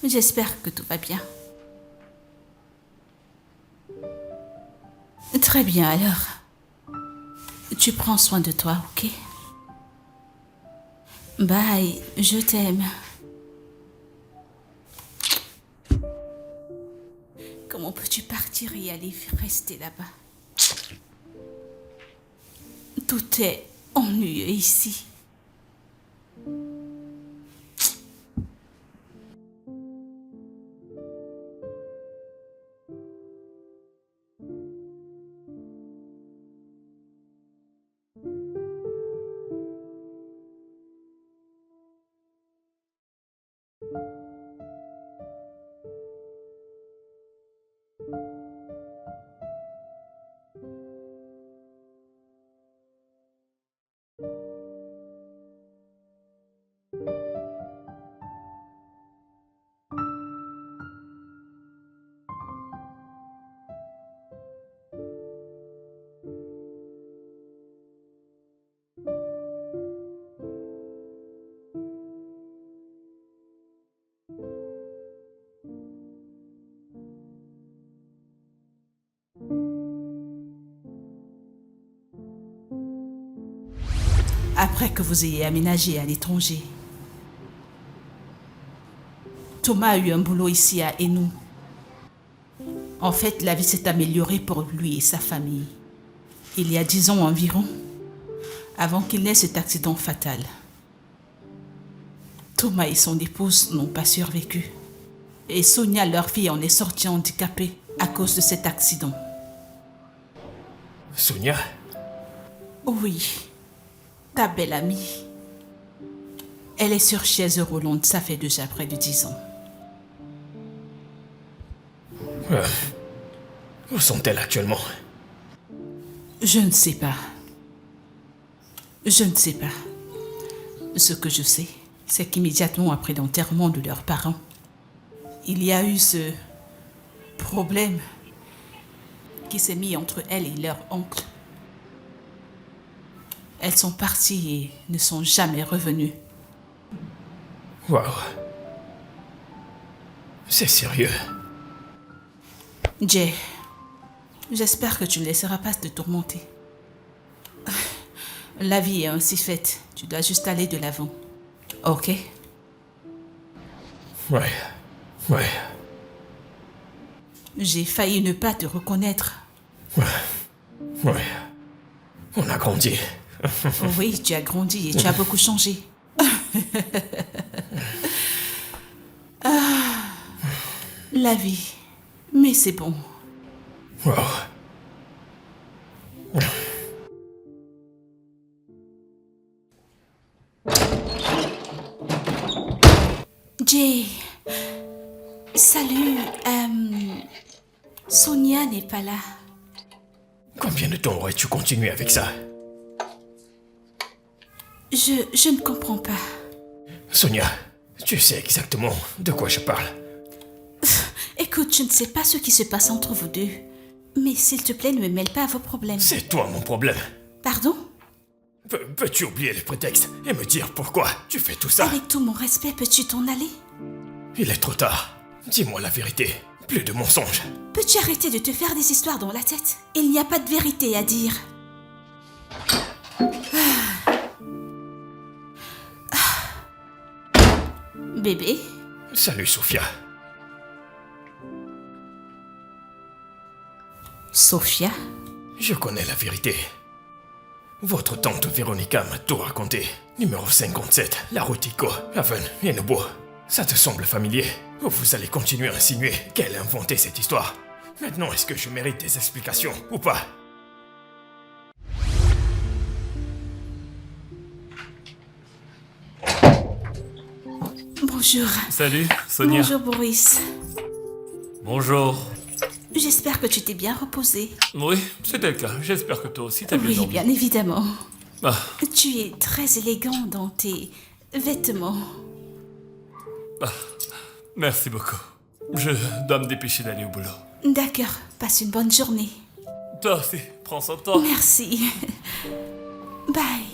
J'espère que tout va bien. Très bien alors. Tu prends soin de toi, ok? Bye, je t'aime. Comment peux-tu partir et aller rester là-bas? Tout est ennuyeux ici. après que vous ayez aménagé à l'étranger. Thomas a eu un boulot ici à Enou. En fait, la vie s'est améliorée pour lui et sa famille. Il y a 10 ans environ, avant qu'il n'ait cet accident fatal. Thomas et son épouse n'ont pas survécu. Et Sonia, leur fille, en est sortie handicapée à cause de cet accident. Sonia? Oui, ta belle amie. Elle est sur chaise roulante, ça fait déjà près de 10 ans. Où sont-elles actuellement? Je ne sais pas. Je ne sais pas. Ce que je sais, c'est qu'immédiatement après l'enterrement de leurs parents, il y a eu ce problème qui s'est mis entre elles et leur oncle. Elles sont parties et ne sont jamais revenues. Waouh. C'est sérieux. Jay, j'espère que tu ne laisseras pas te tourmenter. La vie est ainsi faite. Tu dois juste aller de l'avant. Ok? Ouais. J'ai failli ne pas te reconnaître. Ouais. On a grandi. Oui, tu as grandi et tu as beaucoup changé. La vie. Mais c'est bon. Wow. Jay. Salut. Sonia n'est pas là. Combien de temps aurais-tu continué avec ça? Je ne comprends pas. Sonia, tu sais exactement de quoi je parle. Écoute, je ne sais pas ce qui se passe entre vous deux. Mais s'il te plaît, ne me mêle pas à vos problèmes. C'est toi mon problème. Pardon? Peux-tu oublier les prétextes et me dire pourquoi tu fais tout ça? Avec tout mon respect, peux-tu t'en aller? Il est trop tard. Dis-moi la vérité. Plus de mensonges. Peux-tu arrêter de te faire des histoires dans la tête? Il n'y a pas de vérité à dire. Bébé? Salut Sophia. Sophia? Je connais la vérité. Votre tante Véronica m'a tout raconté. Numéro 57, la route Ico, Haven et Nobo. Ça te semble familier? Ou vous allez continuer à insinuer qu'elle a inventé cette histoire? Maintenant, est-ce que je mérite des explications ou pas? Bonjour. Salut, Sonia. Bonjour, Boris. Bonjour. J'espère que tu t'es bien reposé. Oui, c'était le cas. J'espère que toi aussi t'as bien Oui, dormi. bien évidemment. Ah, Tu es très élégant dans tes vêtements. merci beaucoup. Je dois me dépêcher d'aller au boulot. D'accord, passe une bonne journée. Toi aussi, prends soin de toi. Merci. Bye.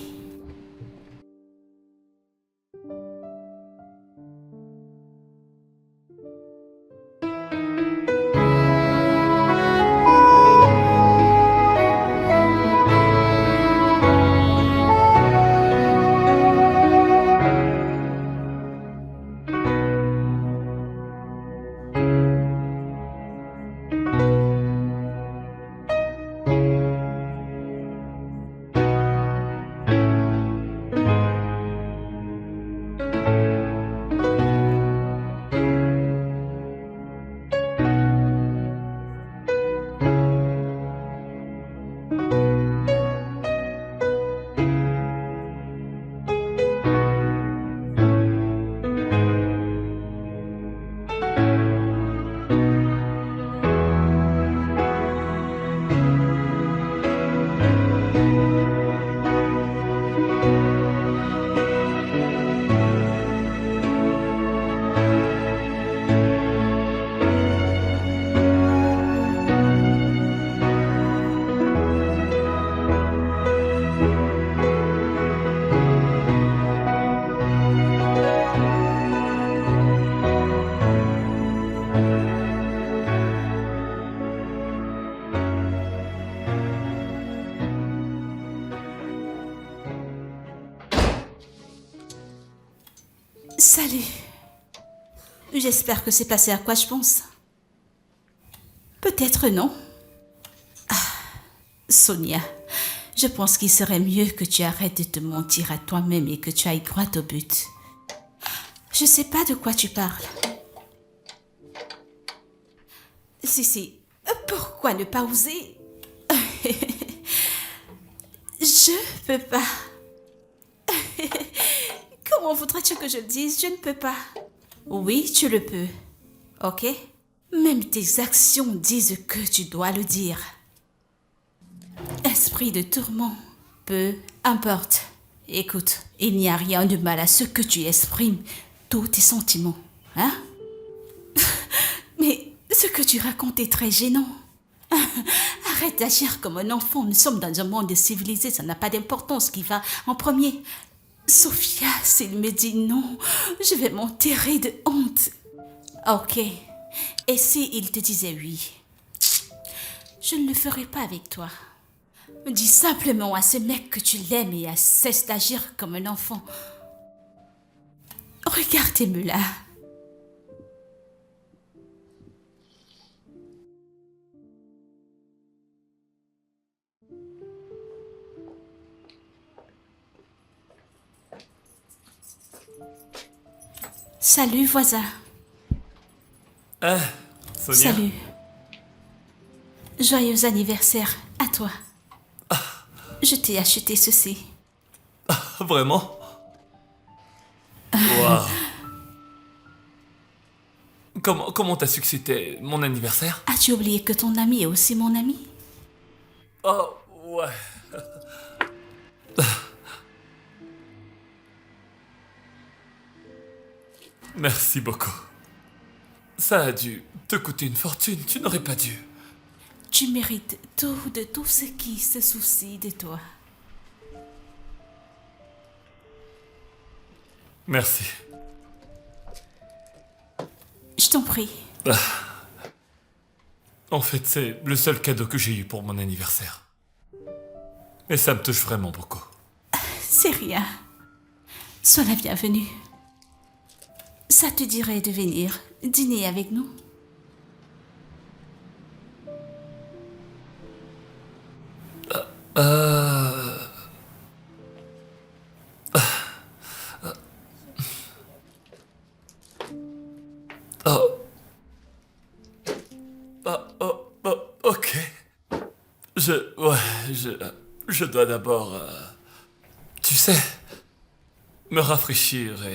Salut. J'espère que c'est passé à quoi je pense. Peut-être non. Sonia, je pense qu'il serait mieux que tu arrêtes de te mentir à toi-même et que tu ailles droit au but. Je sais pas de quoi tu parles. Si, pourquoi ne pas oser? Je peux pas. Comment voudrais-tu que je le dise? Je ne peux pas. Oui, tu le peux. Ok? Même tes actions disent que tu dois le dire. Esprit de tourment, peu importe. Écoute, il n'y a rien de mal à ce que tu exprimes tous tes sentiments, hein? Mais ce que tu racontes est très gênant. Arrête d'agir comme un enfant, nous sommes dans un monde civilisé, ça n'a pas d'importance qui va en premier. Sophia, s'il me dit non, je vais m'enterrer de honte. Ok, et si il te disait oui? Je ne le ferai pas avec toi. Dis simplement à ce mec que tu l'aimes et cesse d'agir comme un enfant. Regardez-moi là. Salut, voisin. Ah, Sonia. Salut. Joyeux anniversaire à toi. Je t'ai acheté ceci. Vraiment? Waouh. Comment t'as su que c'était mon anniversaire? As-tu oublié que ton ami est aussi mon ami? Oh, ouais. Merci beaucoup. Ça a dû te coûter une fortune, tu n'aurais pas dû. Tu mérites tout de tous ceux qui se soucient de toi. Merci. Je t'en prie. En fait, c'est le seul cadeau que j'ai eu pour mon anniversaire. Et ça me touche vraiment beaucoup. C'est rien. Sois la bienvenue. Ça te dirait de venir dîner avec nous? Ok. Je dois d'abord, tu sais, me rafraîchir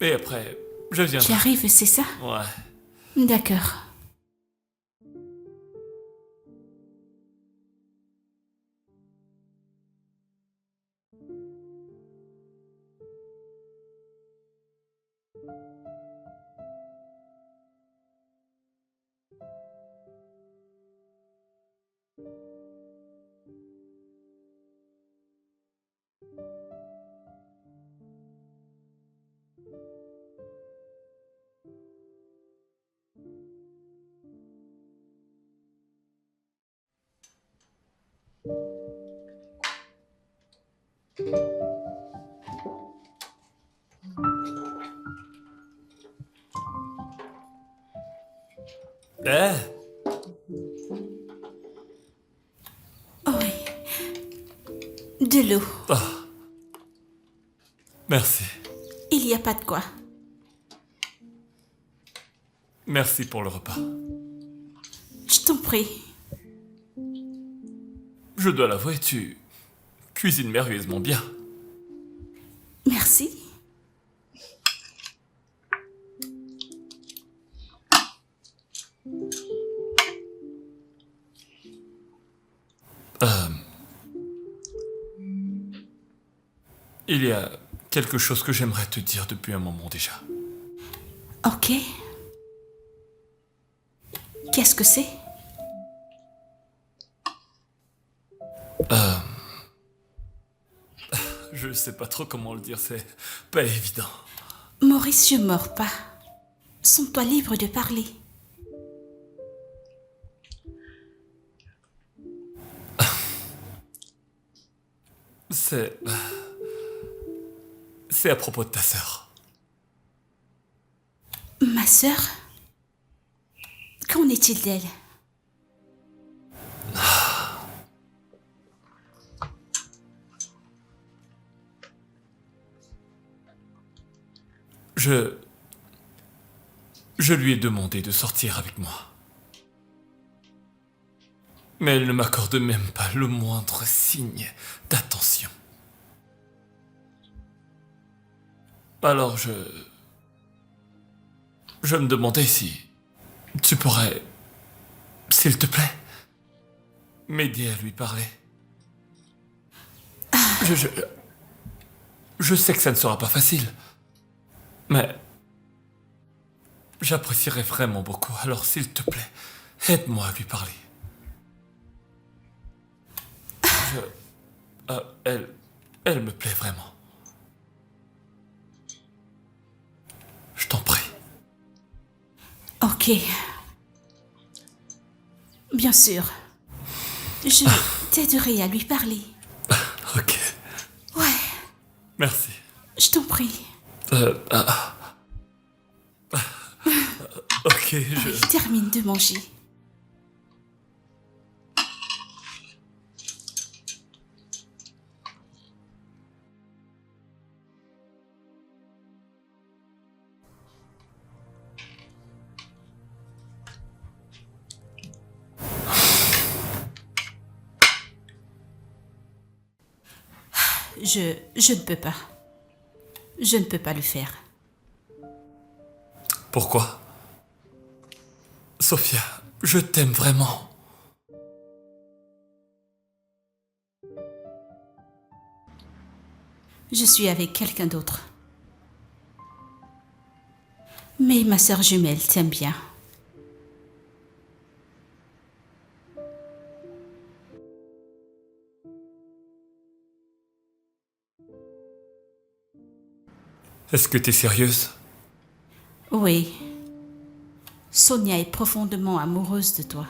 et après, je Tu viendrai. arrives, c'est ça? Ouais. D'accord. Eh, Oui. De l'eau. merci. Il n'y a pas de quoi. Merci pour le repas. Je t'en prie. Je dois l'avouer, tu cuisines merveilleusement bien. Merci. Il y a quelque chose que j'aimerais te dire depuis un moment déjà. Ok. Qu'est-ce que c'est? Je sais pas trop comment le dire, c'est pas évident. Maurice, je mords pas. Sens-toi libre de parler. C'est... c'est à propos de ta sœur. Ma sœur? Qu'en est-il d'elle? Je lui ai demandé de sortir avec moi. Mais elle ne m'accorde même pas le moindre signe d'attention. Alors je me demandais si tu pourrais, s'il te plaît, m'aider à lui parler. Je sais que ça ne sera pas facile, mais j'apprécierais vraiment beaucoup. Alors s'il te plaît, aide-moi à lui parler. Elle me plaît vraiment. Je t'en prie. Ok. Bien sûr. Je t'aiderai à lui parler. Ok. Ouais, Merci. je t'en prie. Ok, je... Termine de manger. Je ne peux pas. Je ne peux pas le faire. Pourquoi? Sophia, je t'aime vraiment. Je suis avec quelqu'un d'autre. Mais ma sœur jumelle t'aime bien. Est-ce que t'es sérieuse? Oui. Sonia est profondément amoureuse de toi.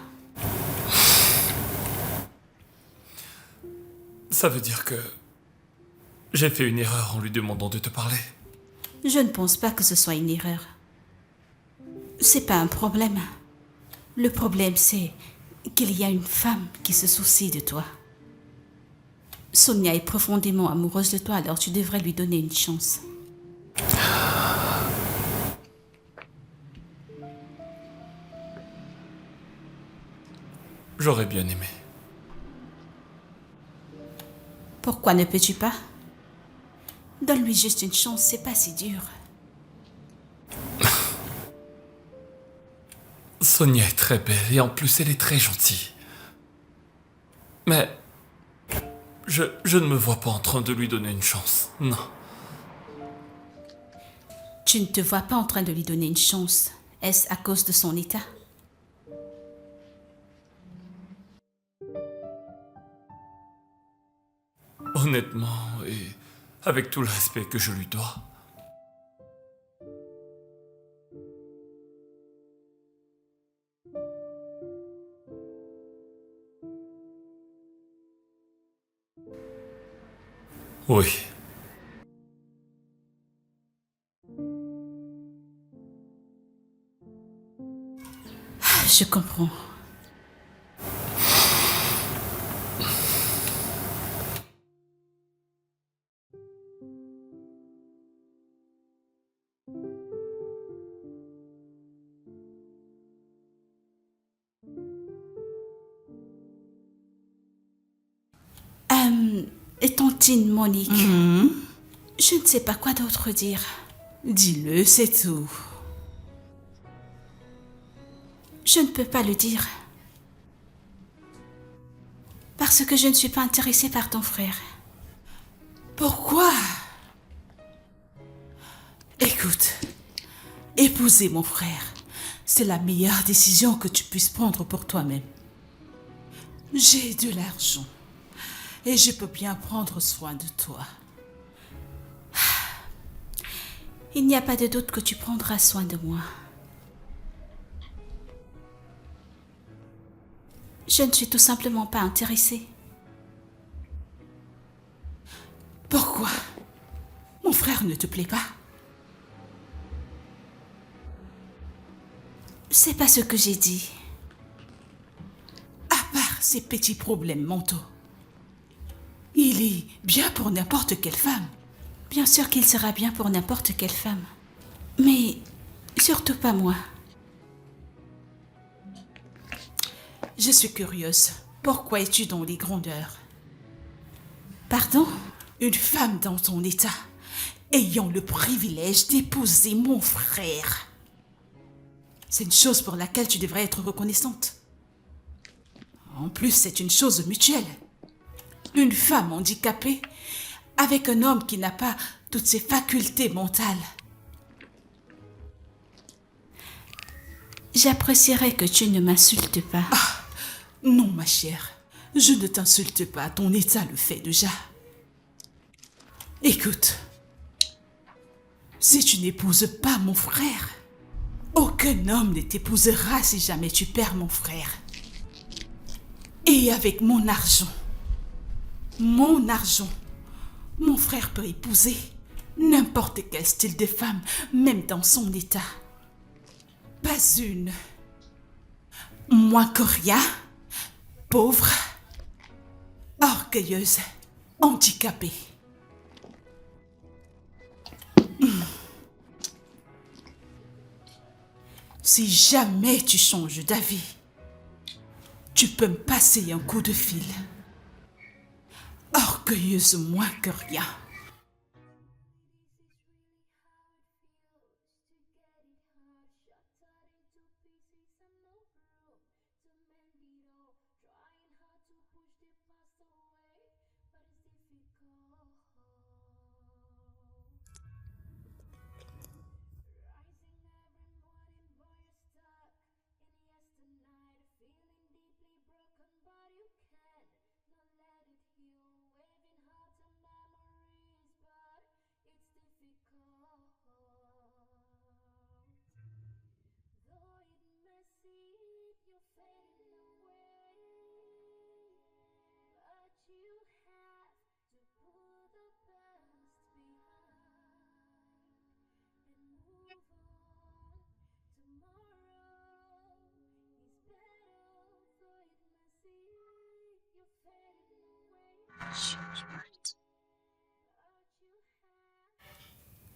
Ça veut dire que j'ai fait une erreur en lui demandant de te parler. Je ne pense pas que ce soit une erreur. C'est pas un problème. Le problème, c'est qu'il y a une femme qui se soucie de toi. Sonia est profondément amoureuse de toi, alors tu devrais lui donner une chance. J'aurais bien aimé. Pourquoi ne peux-tu pas? Donne-lui juste une chance, c'est pas si dur. Sonia est très belle et en plus elle est très gentille. Mais je ne me vois pas en train de lui donner une chance. Non. Tu ne te vois pas en train de lui donner une chance. Est-ce à cause de son état? Honnêtement, et avec tout le respect que je lui dois. Oui. Je comprends. Et tantine Monique, je ne sais pas quoi d'autre dire. Dis-le, c'est tout. Je ne peux pas le dire. Parce que je ne suis pas intéressée par ton frère. Pourquoi? Écoute, épouser mon frère, c'est la meilleure décision que tu puisses prendre pour toi-même. J'ai de l'argent et je peux bien prendre soin de toi. Il n'y a pas de doute que tu prendras soin de moi. Je ne suis tout simplement pas intéressée. Pourquoi? Mon frère ne te plaît pas? C'est pas ce que j'ai dit. À part ces petits problèmes mentaux, il est bien pour n'importe quelle femme. Bien sûr qu'il sera bien pour n'importe quelle femme. Mais surtout pas moi. Je suis curieuse. Pourquoi es-tu dans les grandeurs? Pardon? Une femme dans ton état, ayant le privilège d'épouser mon frère. C'est une chose pour laquelle tu devrais être reconnaissante. En plus, c'est une chose mutuelle. Une femme handicapée avec un homme qui n'a pas toutes ses facultés mentales. J'apprécierais que tu ne m'insultes pas. Non, ma chère, je ne t'insulte pas, ton état le fait déjà. Écoute, si tu n'épouses pas mon frère, aucun homme ne t'épousera si jamais tu perds mon frère. Et avec mon argent, mon frère peut épouser n'importe quel style de femme, même dans son état. Pas une. Moins que rien, pauvre, orgueilleuse, handicapée. Si jamais tu changes d'avis, tu peux me passer un coup de fil. Orgueilleuse moins que rien.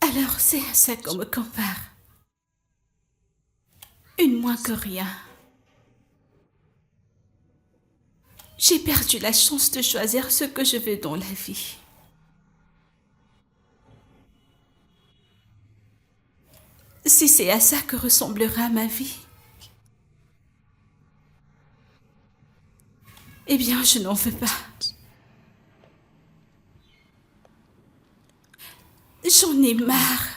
Alors c'est à ça qu'on me compare. Une moins que rien. J'ai perdu la chance de choisir ce que je veux dans la vie. Si c'est à ça que ressemblera ma vie, eh bien, je n'en veux pas. J'en ai marre.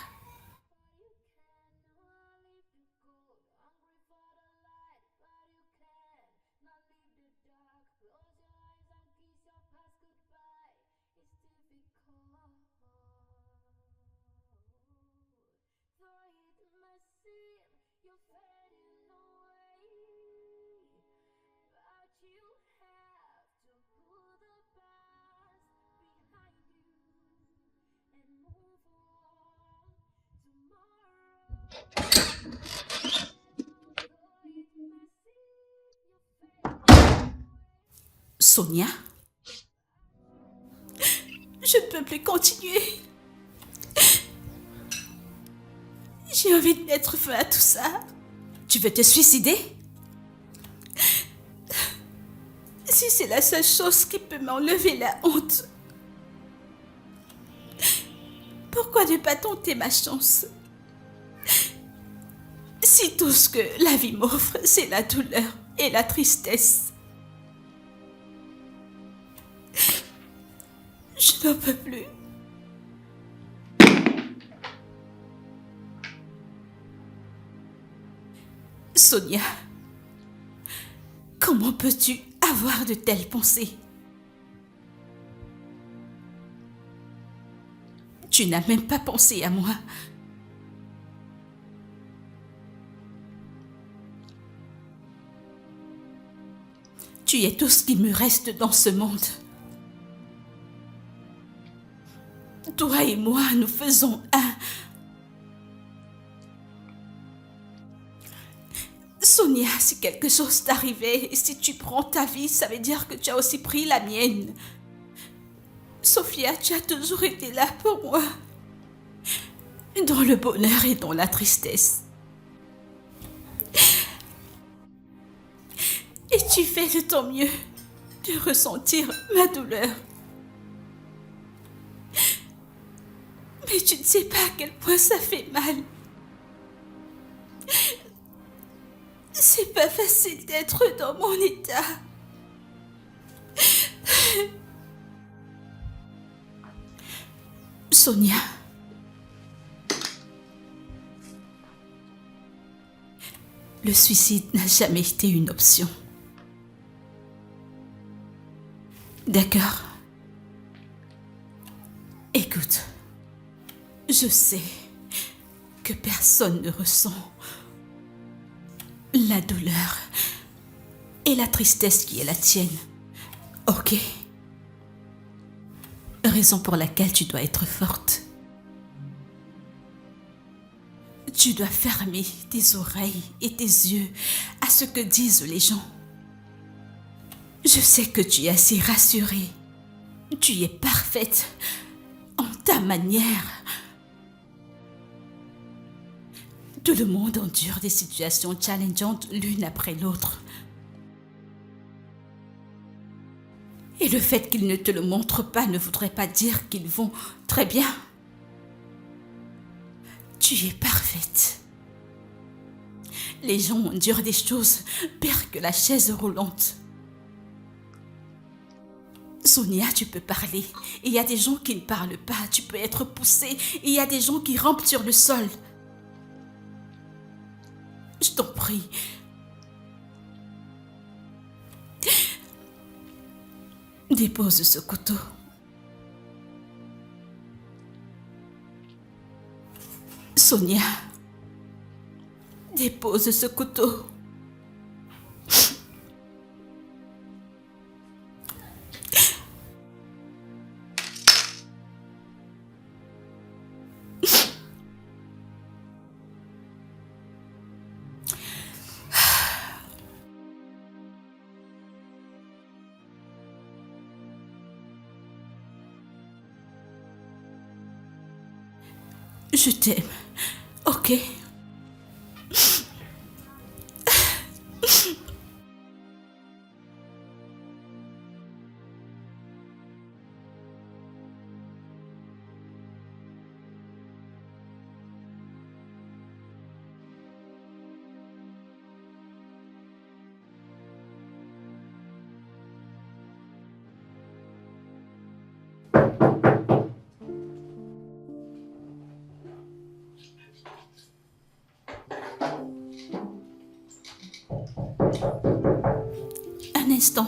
Sonia, Je ne peux plus continuer. J'ai envie de mettre fin à tout ça. tu veux te suicider? Si c'est la seule chose qui peut m'enlever la honte, pourquoi ne pas tenter ma chance? Si tout ce que la vie m'offre, c'est la douleur et la tristesse, je n'en peux plus. Sonia, comment peux-tu avoir de telles pensées? Tu n'as même pas pensé à moi. Tu es tout ce qui me reste dans ce monde. Toi et moi, nous faisons un. Sonia, si quelque chose t'arrivait, si tu prends ta vie, ça veut dire que tu as aussi pris la mienne. Sophia, tu as toujours été là pour moi. Dans le bonheur et dans la tristesse. Et tu fais de ton mieux de ressentir ma douleur. Mais tu ne sais pas à quel point ça fait mal. C'est pas facile d'être dans mon état. Sonia. Le suicide n'a jamais été une option. D'accord? Écoute, je sais que personne ne ressent la douleur et la tristesse qui est la tienne. Ok? Raison pour laquelle tu dois être forte. Tu dois fermer tes oreilles et tes yeux à ce que disent les gens. Je sais que tu es assez rassurée. Tu es parfaite en ta manière. Tout le monde endure des situations challengeantes l'une après l'autre. Et le fait qu'ils ne te le montrent pas ne voudrait pas dire qu'ils vont très bien. Tu es parfaite. Les gens endurent des choses pires que la chaise roulante. Sonia, tu peux parler. Et il y a des gens qui ne parlent pas. Tu peux être poussée. Et il y a des gens qui rampent sur le sol. Je t'en prie. Dépose ce couteau. Sonia, dépose ce couteau. Je t'aime, ok? Un instant.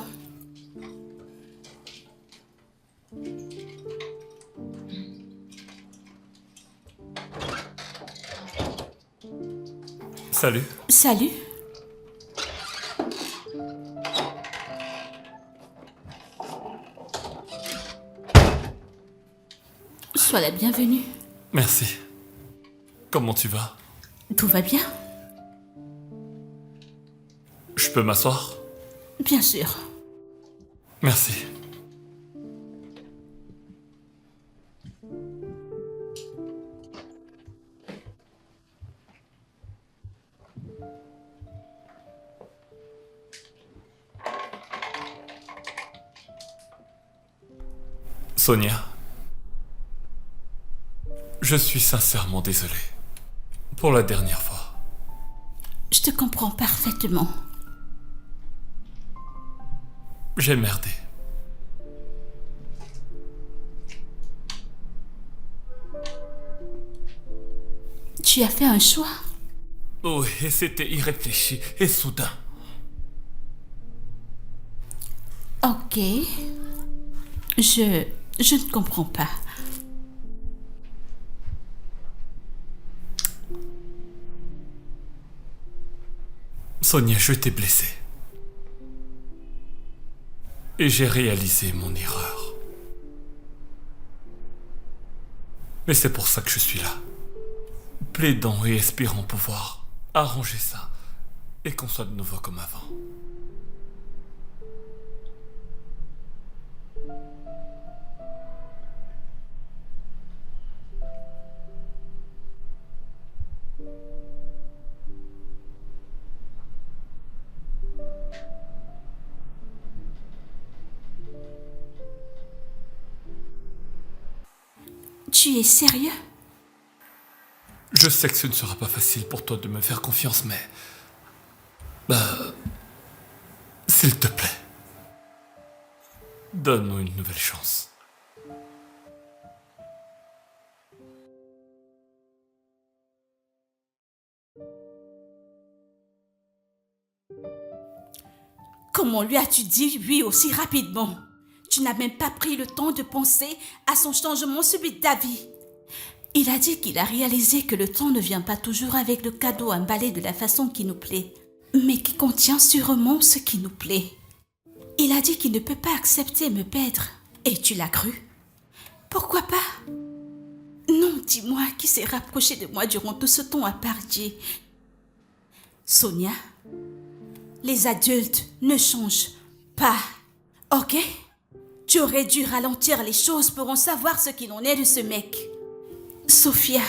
Salut. Salut. Sois la bienvenue. Merci. Comment tu vas? Tout va bien? Je peux m'asseoir? Bien sûr. Merci. Sonia, je suis sincèrement désolé. Pour la dernière fois. Je te comprends parfaitement. J'ai merdé. Tu as fait un choix. Oui, et c'était irréfléchi et soudain. Ok. Je ne comprends pas. Sonia, je t'ai blessé. Et j'ai réalisé mon erreur. Mais c'est pour ça que je suis là. Plaidant et espérant pouvoir arranger ça et qu'on soit de nouveau comme avant. Tu es sérieux? Je sais que ce ne sera pas facile pour toi de me faire confiance, mais... s'il te plaît, donne-nous une nouvelle chance. Comment lui as-tu dit oui aussi rapidement? Tu n'as même pas pris le temps de penser à son changement subit d'avis. Il a dit qu'il a réalisé que le temps ne vient pas toujours avec le cadeau emballé de la façon qui nous plaît, mais qui contient sûrement ce qui nous plaît. Il a dit qu'il ne peut pas accepter me perdre. Et tu l'as cru? Pourquoi pas? Non, dis-moi, qui s'est rapproché de moi durant tout ce temps à part Jay? Sonia, les adultes ne changent pas, ok? Tu aurais dû ralentir les choses pour en savoir ce qu'il en est de ce mec. Sophia,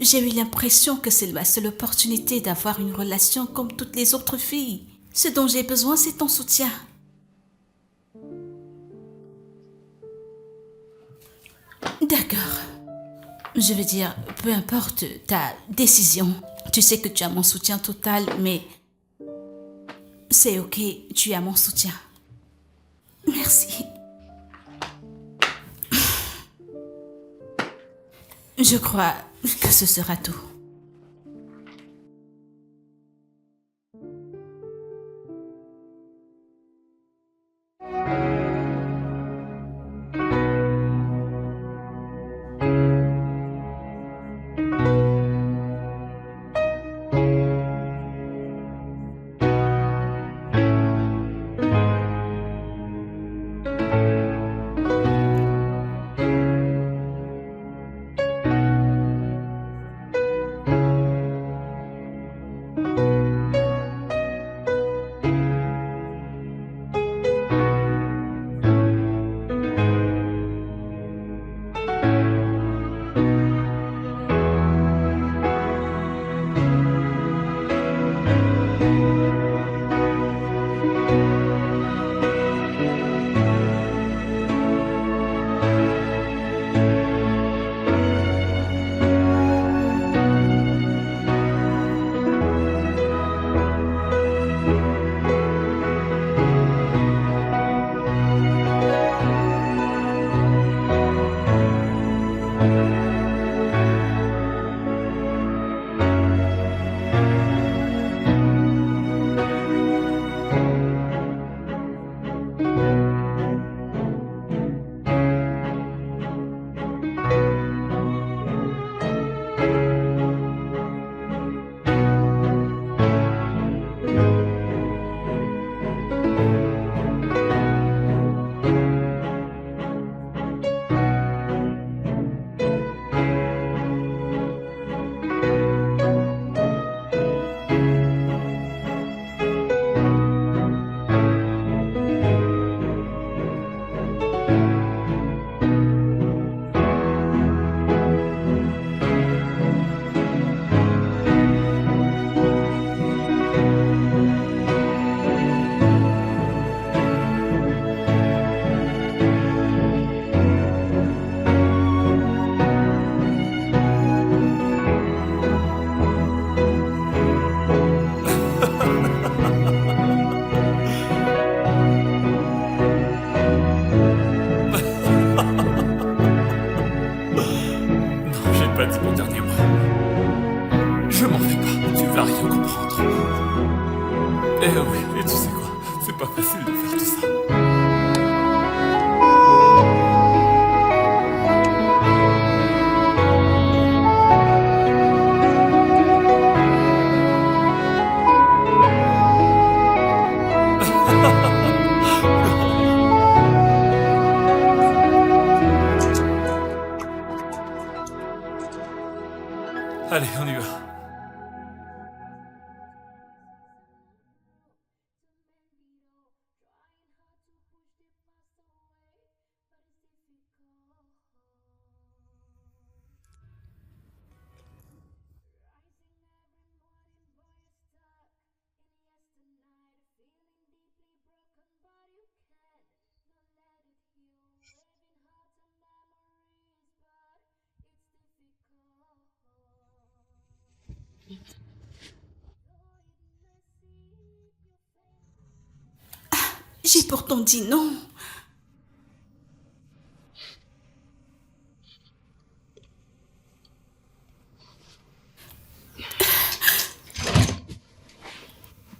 j'ai eu l'impression que c'est ma seule opportunité d'avoir une relation comme toutes les autres filles. Ce dont j'ai besoin, c'est ton soutien. D'accord. Je veux dire, peu importe ta décision, tu sais que tu as mon soutien total, mais c'est ok, tu as mon soutien. Merci. Je crois que ce sera tout. Oui, et tu sais quoi, c'est pas facile de faire tout ça. J'ai pourtant dit non.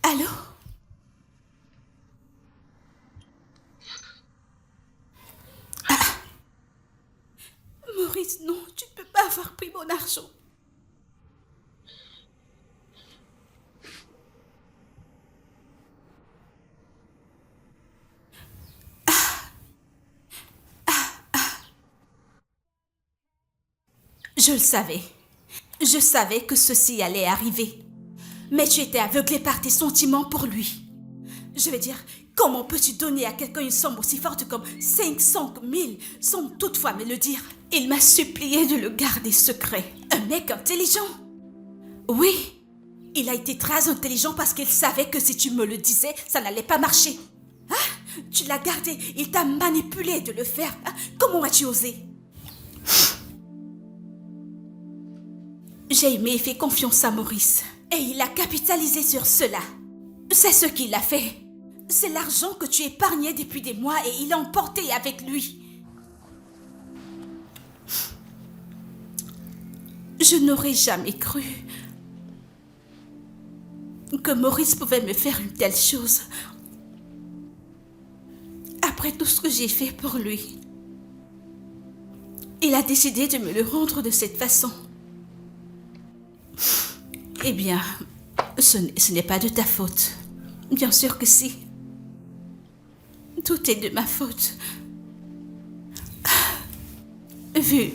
Allô? Maurice, non, tu ne peux pas avoir pris mon argent. Je le savais. Je savais que ceci allait arriver. Mais tu étais aveuglé par tes sentiments pour lui. Je veux dire, comment peux-tu donner à quelqu'un une somme aussi forte comme 500 000 sans toutefois me le dire? Il m'a supplié de le garder secret. Un mec intelligent. Oui, il a été très intelligent parce qu'il savait que si tu me le disais, ça n'allait pas marcher. Ah, tu l'as gardé, il t'a manipulé de le faire. Ah, comment as-tu osé? J'ai aimé et fait confiance à Maurice. Et il a capitalisé sur cela. C'est ce qu'il a fait. C'est l'argent que tu épargnais depuis des mois et il l'a emporté avec lui. Je n'aurais jamais cru que Maurice pouvait me faire une telle chose. Après tout ce que j'ai fait pour lui. Il a décidé de me le rendre de cette façon. Eh bien, ce n'est pas de ta faute. Bien sûr que si. Tout est de ma faute. Vu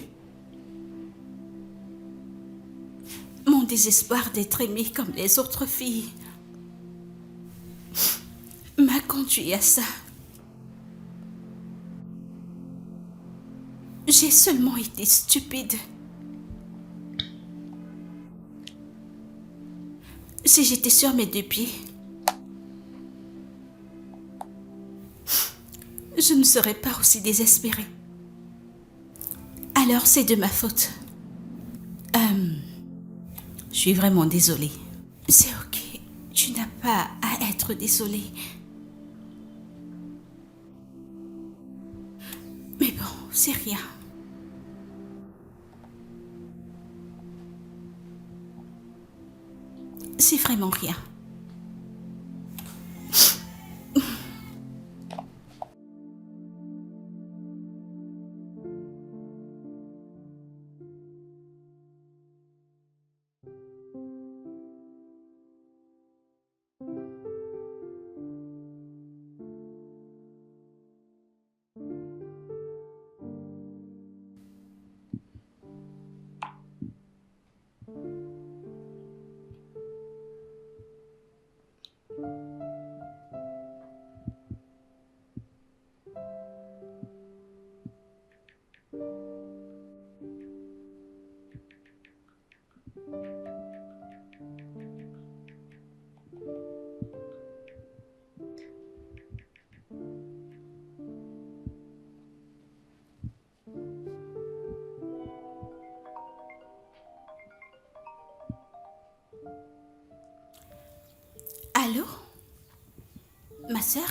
mon désespoir d'être aimée comme les autres filles m'a conduit à ça. J'ai seulement été stupide. Si j'étais sur mes deux pieds, je ne serais pas aussi désespérée. Alors c'est de ma faute. Je suis vraiment désolée. C'est ok. Tu n'as pas à être désolée. Mais bon, c'est rien. C'est vraiment rien. Allô? Ma sœur?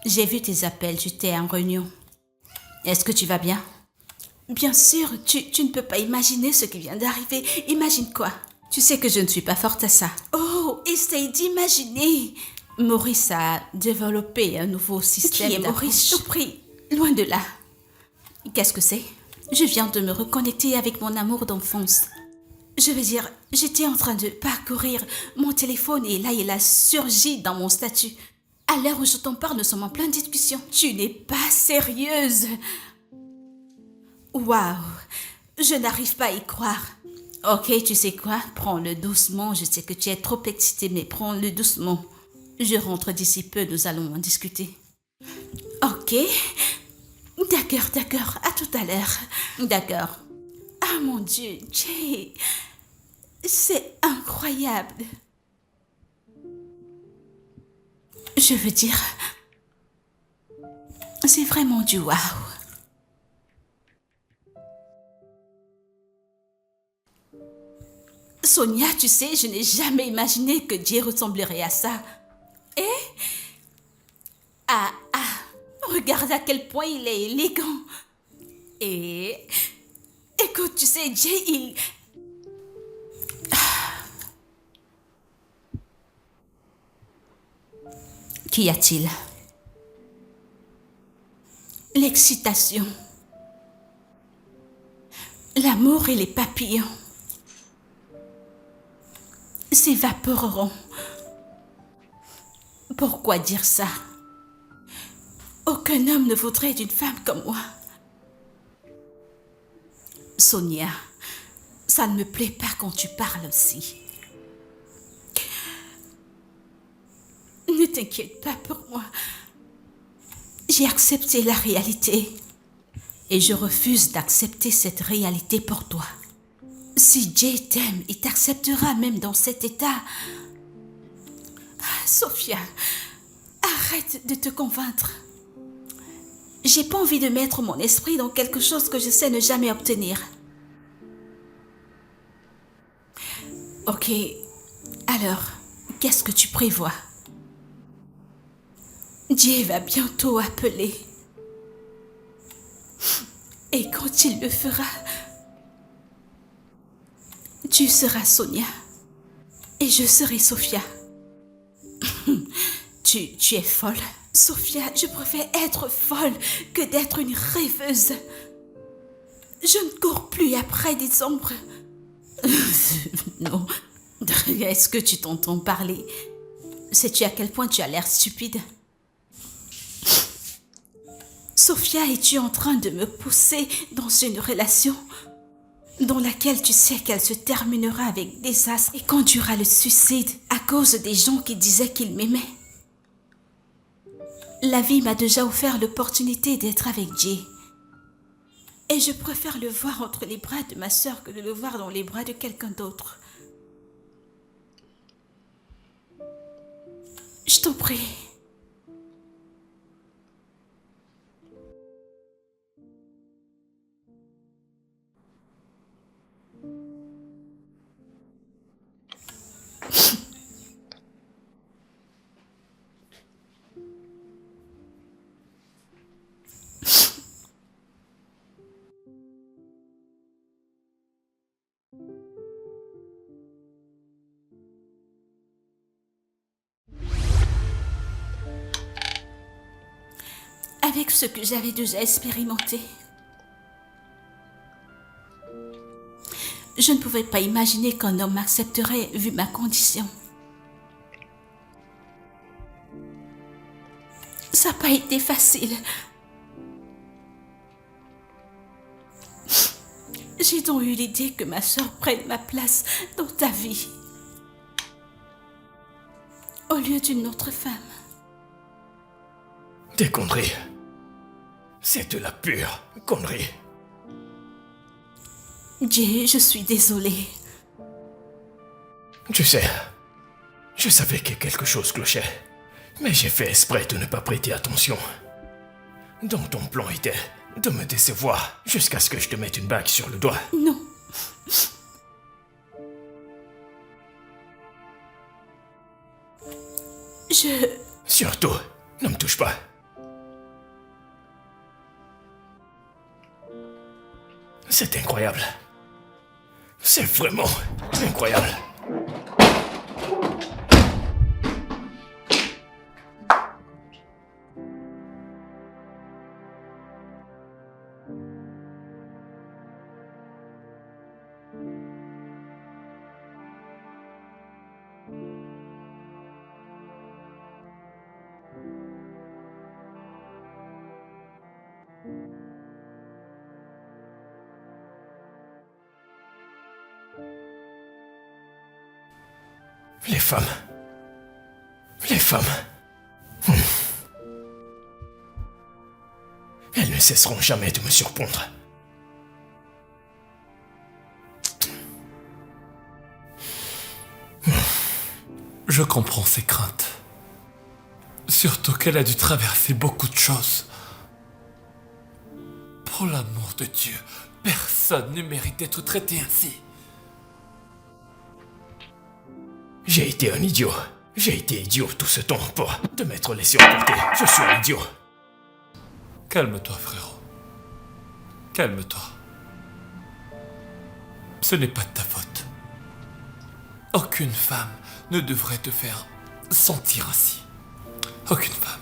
J'ai vu tes appels, j'étais en réunion. Est-ce que tu vas bien? Bien sûr, tu ne peux pas imaginer ce qui vient d'arriver. Imagine quoi? Tu sais que je ne suis pas forte à ça. Oh, essaye d'imaginer. Maurice a développé un nouveau système. Qui est Maurice? Je prie, loin de là. Qu'est-ce que c'est? Je viens de me reconnecter avec mon amour d'enfance. Je veux dire, j'étais en train de parcourir mon téléphone et là, il a surgi dans mon statut. À l'heure où je t'en parle, nous sommes en pleine discussion. Tu n'es pas sérieuse. Waouh, je n'arrive pas à y croire. Ok, tu sais quoi? Prends-le doucement. Je sais que tu es trop excitée, mais prends-le doucement. Je rentre d'ici peu, nous allons en discuter. Ok. D'accord. À tout à l'heure. D'accord. Ah mon Dieu, Jay. C'est incroyable. Je veux dire, c'est vraiment du waouh. Sonia, tu sais, je n'ai jamais imaginé que Jay ressemblerait à ça. Et Regarde à quel point il est élégant. Et écoute, tu sais, Jay, il... Qu'y a-t-il? L'excitation, l'amour et les papillons s'évaporeront. Pourquoi dire ça? Aucun homme ne voudrait d'une femme comme moi. Sonia, ça ne me plaît pas quand tu parles aussi. Ne t'inquiète pas pour moi. J'ai accepté la réalité et je refuse d'accepter cette réalité pour toi. Si Jay t'aime, il t'acceptera même dans cet état. Sophia, arrête de te convaincre. J'ai pas envie de mettre mon esprit dans quelque chose que je sais ne jamais obtenir. Ok, alors, qu'est-ce que tu prévois? Jay va bientôt appeler. Et quand il le fera, tu seras Sonia et je serai Sophia. Tu es folle. Sophia, je préfère être folle que d'être une rêveuse. Je ne cours plus après des ombres. Non. Est-ce que tu t'entends parler? Sais-tu à quel point tu as l'air stupide? Sophia, es-tu en train de me pousser dans une relation dans laquelle tu sais qu'elle se terminera avec désastre et conduira le suicide à cause des gens qui disaient qu'ils m'aimaient? La vie m'a déjà offert l'opportunité d'être avec Jay. Et je préfère le voir entre les bras de ma sœur que de le voir dans les bras de quelqu'un d'autre. Je t'en prie. Avec ce que j'avais déjà expérimenté, je ne pouvais pas imaginer qu'un homme m'accepterait vu ma condition. Ça n'a pas été facile. J'ai donc eu l'idée que ma sœur prenne ma place dans ta vie, au lieu d'une autre femme. Des conneries. C'est de la pure connerie. Jay, je suis désolée. Tu sais, je savais que quelque chose clochait, mais j'ai fait exprès de ne pas prêter attention. Donc ton plan était de me décevoir jusqu'à ce que je te mette une bague sur le doigt. Non. Surtout, ne me touche pas. C'est incroyable. C'est vraiment incroyable. Les femmes. Les femmes. Elles ne cesseront jamais de me surprendre. Je comprends ses craintes. Surtout qu'elle a dû traverser beaucoup de choses. Pour l'amour de Dieu, personne ne mérite d'être traité ainsi. J'ai été un idiot. J'ai été idiot tout ce temps pour te mettre les yeux à côté. Je suis un idiot. Calme-toi, frérot. Calme-toi. Ce n'est pas de ta faute. Aucune femme ne devrait te faire sentir ainsi. Aucune femme.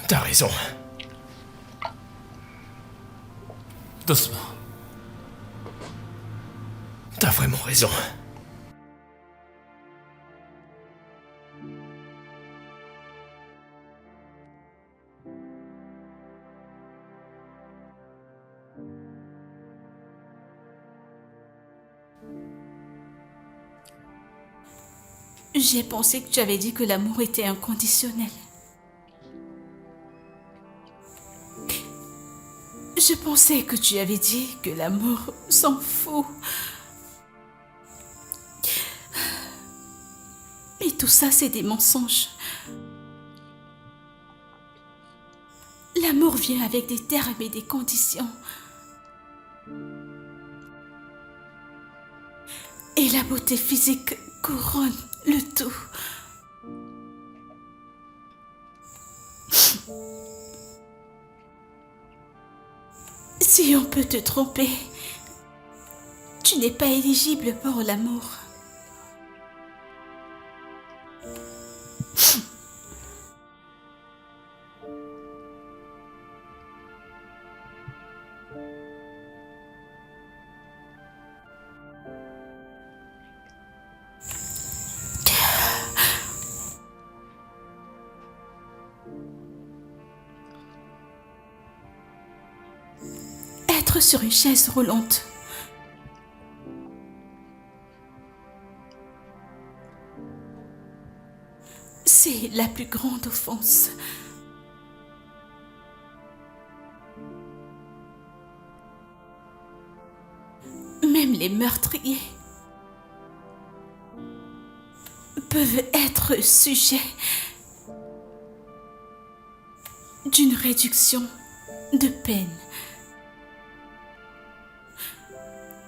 T'as raison. Doucement. T'as vraiment raison. J'ai pensé que tu avais dit que l'amour était inconditionnel. Je pensais que tu avais dit que l'amour s'en fout. Mais tout ça, c'est des mensonges. L'amour vient avec des termes et des conditions. Et la beauté physique couronne le tout. Si on peut te tromper, tu n'es pas éligible pour l'amour. Être sur une chaise roulante. C'est la plus grande offense. Même les meurtriers peuvent être sujets d'une réduction de peine.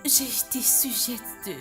J'ai été sujette de...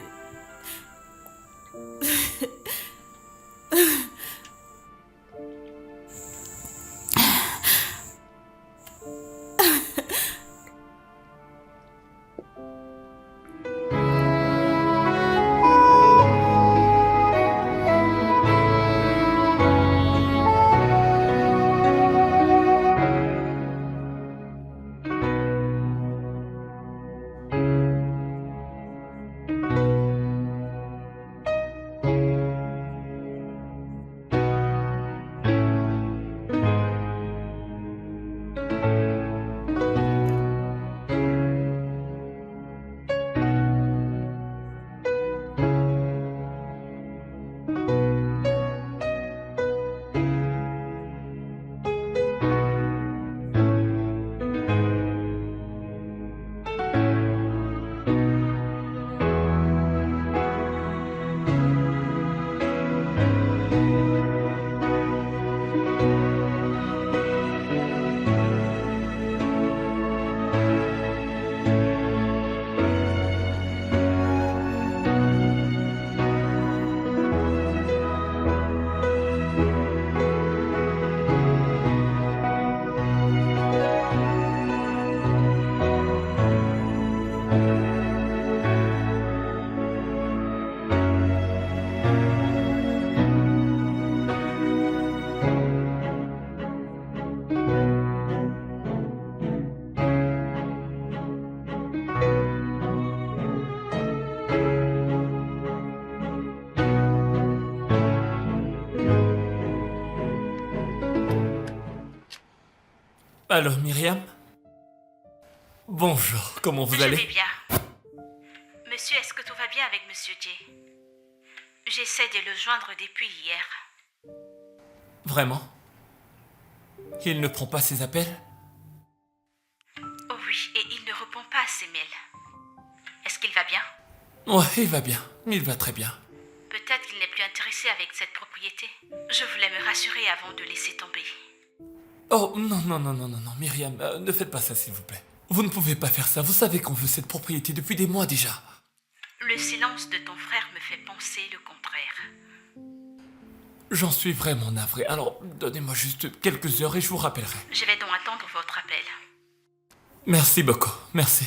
Alors, Myriam? Bonjour, comment vous Je allez? vais bien. Monsieur, est-ce que tout va bien avec Monsieur J? J'essaie de le joindre depuis hier. Vraiment? Il ne prend pas ses appels? Oh oui, et il ne répond pas à ses mails. Est-ce qu'il va bien? Ouais, il va bien. Il va très bien. Peut-être qu'il n'est plus intéressé avec cette propriété. Je voulais me rassurer avant de laisser tomber. Oh, non, Myriam, ne faites pas ça, s'il vous plaît. Vous ne pouvez pas faire ça. Vous savez qu'on veut cette propriété depuis des mois déjà. Le silence de ton frère me fait penser le contraire. J'en suis vraiment navré. Alors, donnez-moi juste quelques heures et je vous rappellerai. Je vais donc attendre votre appel. Merci beaucoup. Merci.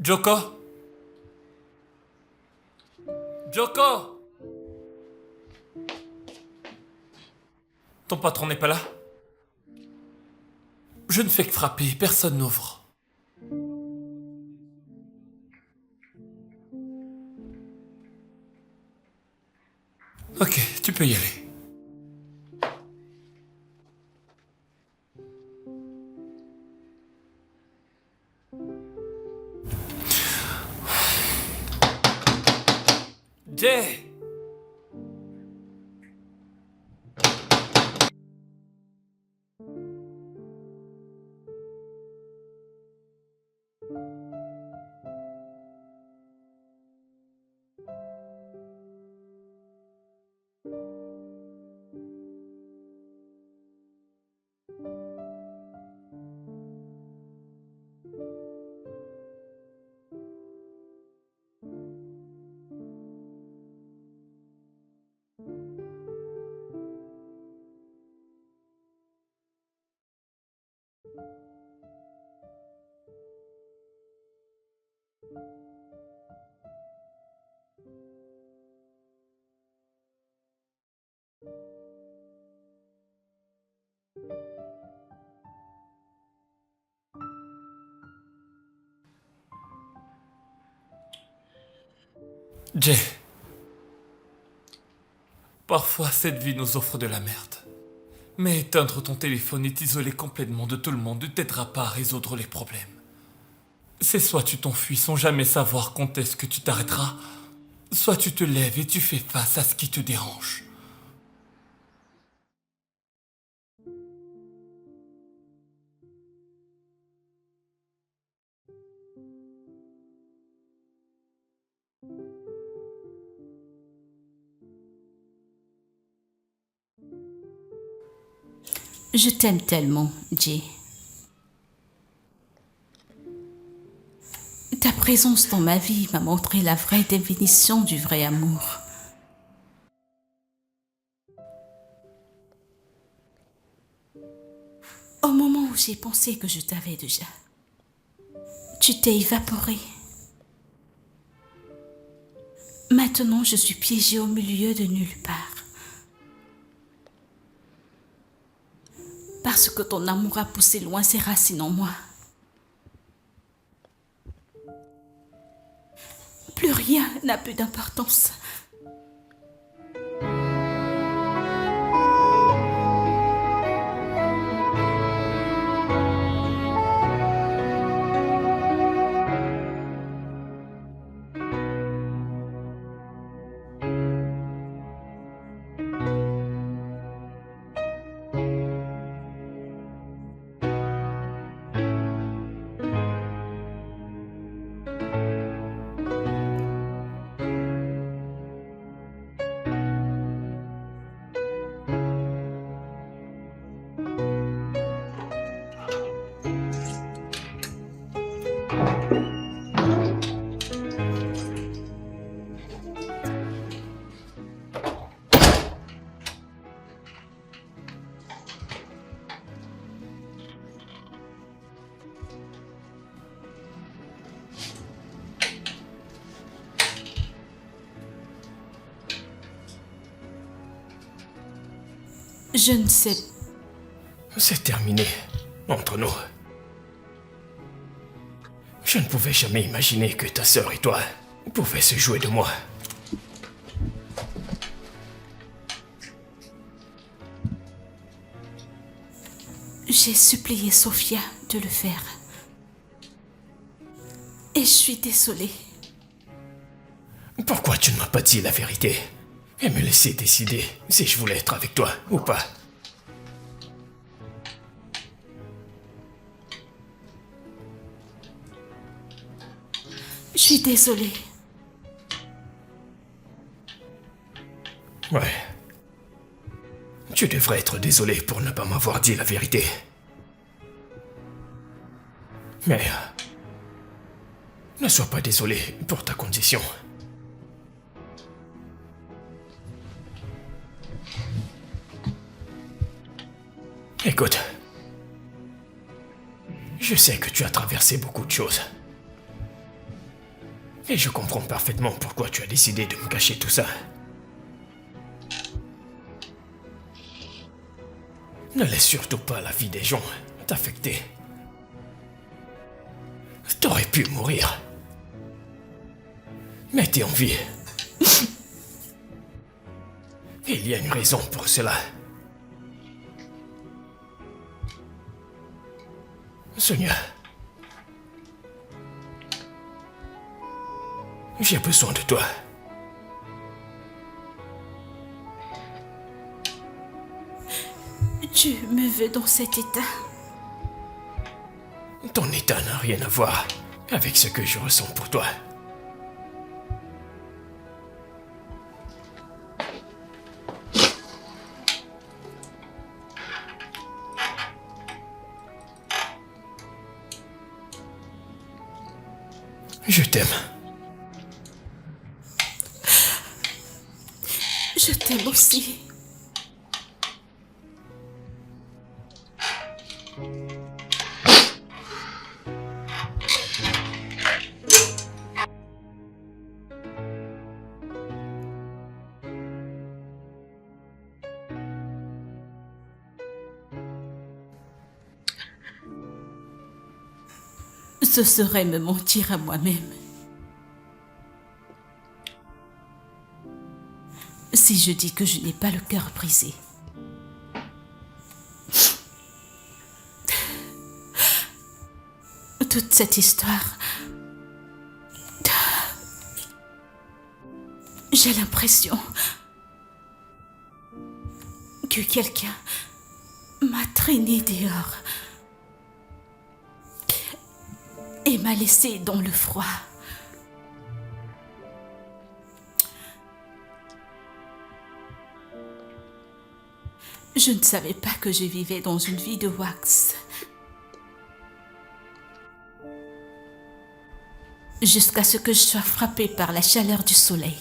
Joko? Joko? Ton patron n'est pas là? Je ne fais que frapper, personne n'ouvre. Ok, tu peux y aller. Jay! Jay, parfois cette vie nous offre de la merde. Mais éteindre ton téléphone et t'isoler complètement de tout le monde ne t'aidera pas à résoudre les problèmes. C'est soit tu t'enfuis sans jamais savoir quand est-ce que tu t'arrêteras, soit tu te lèves et tu fais face à ce qui te dérange. Je t'aime tellement, Jay. Ta présence dans ma vie m'a montré la vraie définition du vrai amour. Au moment où j'ai pensé que je t'avais déjà, tu t'es évaporé. Maintenant, je suis piégée au milieu de nulle part. Parce que ton amour a poussé loin ses racines en moi. Plus rien n'a plus d'importance. Je ne sais. C'est terminé entre nous. Je ne pouvais jamais imaginer que ta sœur et toi pouvaient se jouer de moi. J'ai supplié Sophia de le faire. Et je suis désolée. Pourquoi tu ne m'as pas dit la vérité et me laisser décider si je voulais être avec toi ou pas? Je suis désolée. Ouais. Tu devrais être désolé pour ne pas m'avoir dit la vérité. Mais ne sois pas désolé pour ta condition. Écoute, je sais que tu as traversé beaucoup de choses. Et je comprends parfaitement pourquoi tu as décidé de me cacher tout ça. Ne laisse surtout pas la vie des gens t'affecter. T'aurais pu mourir. Mais t'es en vie. Il y a une raison pour cela. Sonia. J'ai besoin de toi. Tu me veux dans cet état. Ton état n'a rien à voir avec ce que je ressens pour toi. Je t'aime. Je t'aime aussi. Ce serait me mentir à moi-même. Si je dis que je n'ai pas le cœur brisé. Toute cette histoire, j'ai l'impression que quelqu'un m'a traîné dehors et m'a laissé dans le froid. Je ne savais pas que je vivais dans une vie de wax. Jusqu'à ce que je sois frappée par la chaleur du soleil.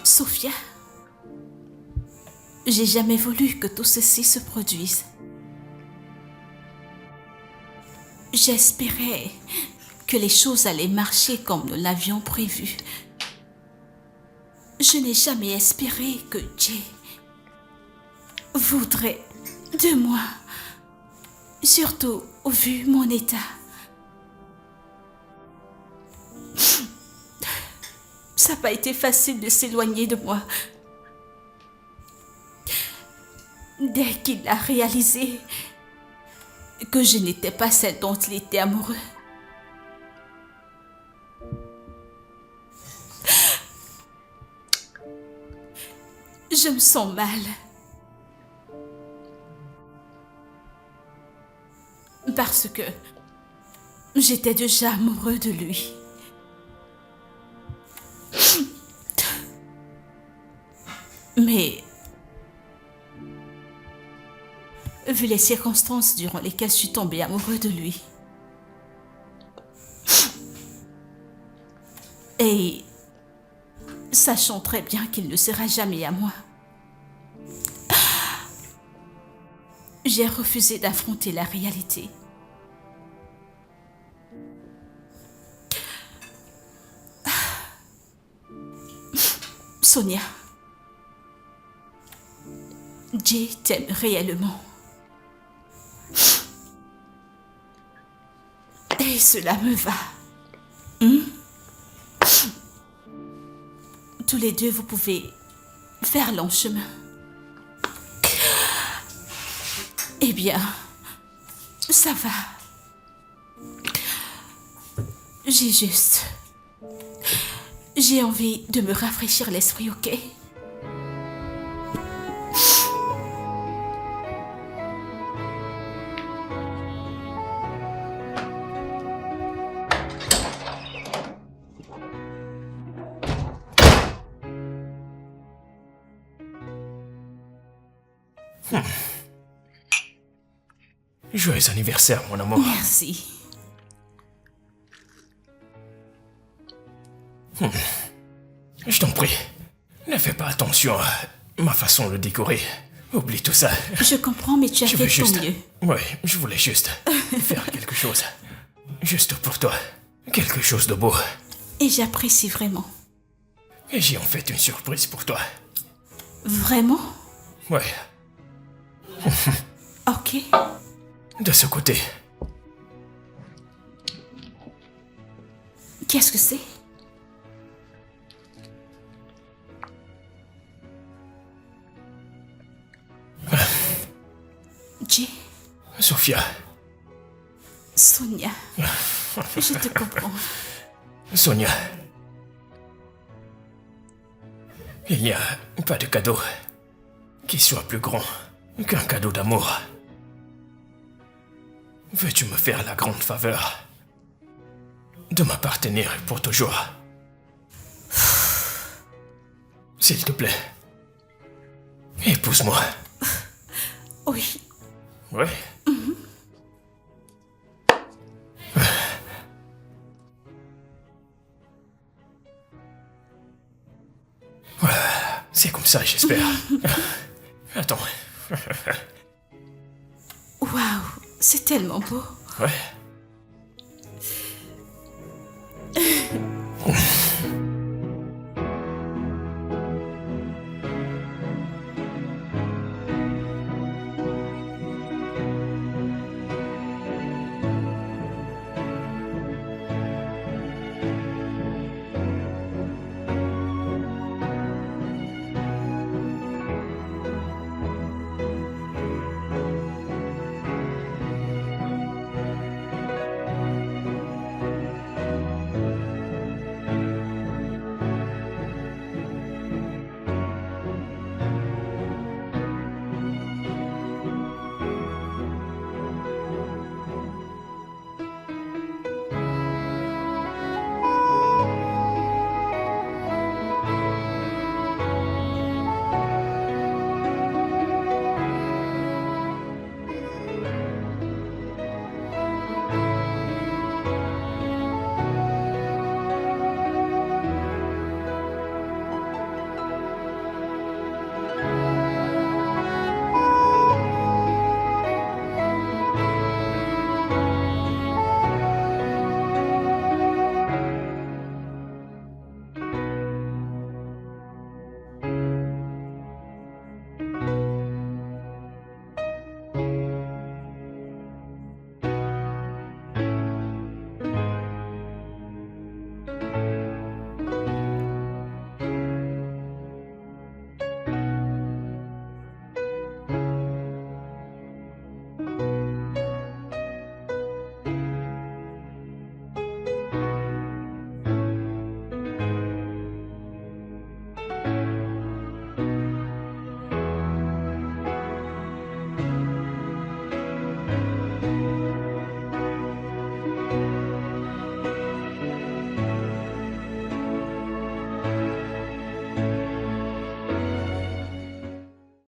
Sophia, j'ai jamais voulu que tout ceci se produise. J'espérais que les choses allaient marcher comme nous l'avions prévu. Je n'ai jamais espéré que Jay voudrait de moi, surtout vu mon état. Ça n'a pas été facile de s'éloigner de moi. Dès qu'il a réalisé que je n'étais pas celle dont il était amoureux. Je me sens mal. Parce que j'étais déjà amoureux de lui. Mais, vu les circonstances durant lesquelles je suis tombée amoureux de lui, et sachant très bien qu'il ne sera jamais à moi, j'ai refusé d'affronter la réalité. Sonia, Jay t'aime réellement. Et cela me va. Tous les deux, vous pouvez faire long chemin. Eh bien, ça va. J'ai envie de me rafraîchir l'esprit, ok? Joyeux anniversaire, mon amour. Merci. Je t'en prie, ne fais pas attention à ma façon de décorer. Oublie tout ça. Je comprends, mais tu as Je fait veux de ton juste... mieux. Oui, je voulais juste faire quelque chose. Juste pour toi. Quelque chose de beau. Et j'apprécie vraiment. Et j'ai en fait une surprise pour toi. Vraiment? Ouais, Ok. de ce côté. Qu'est-ce que c'est? Jay, Sophia, Sonia, je te comprends. Sonia. Il n'y a pas de cadeau qui soit plus grand qu'un cadeau d'amour. Veux-tu me faire la grande faveur de m'appartenir pour toujours? S'il te plaît, épouse-moi. Oui, Ouais. Voilà, c'est comme ça, j'espère. Attends. waouh, c'est tellement beau. Ouais.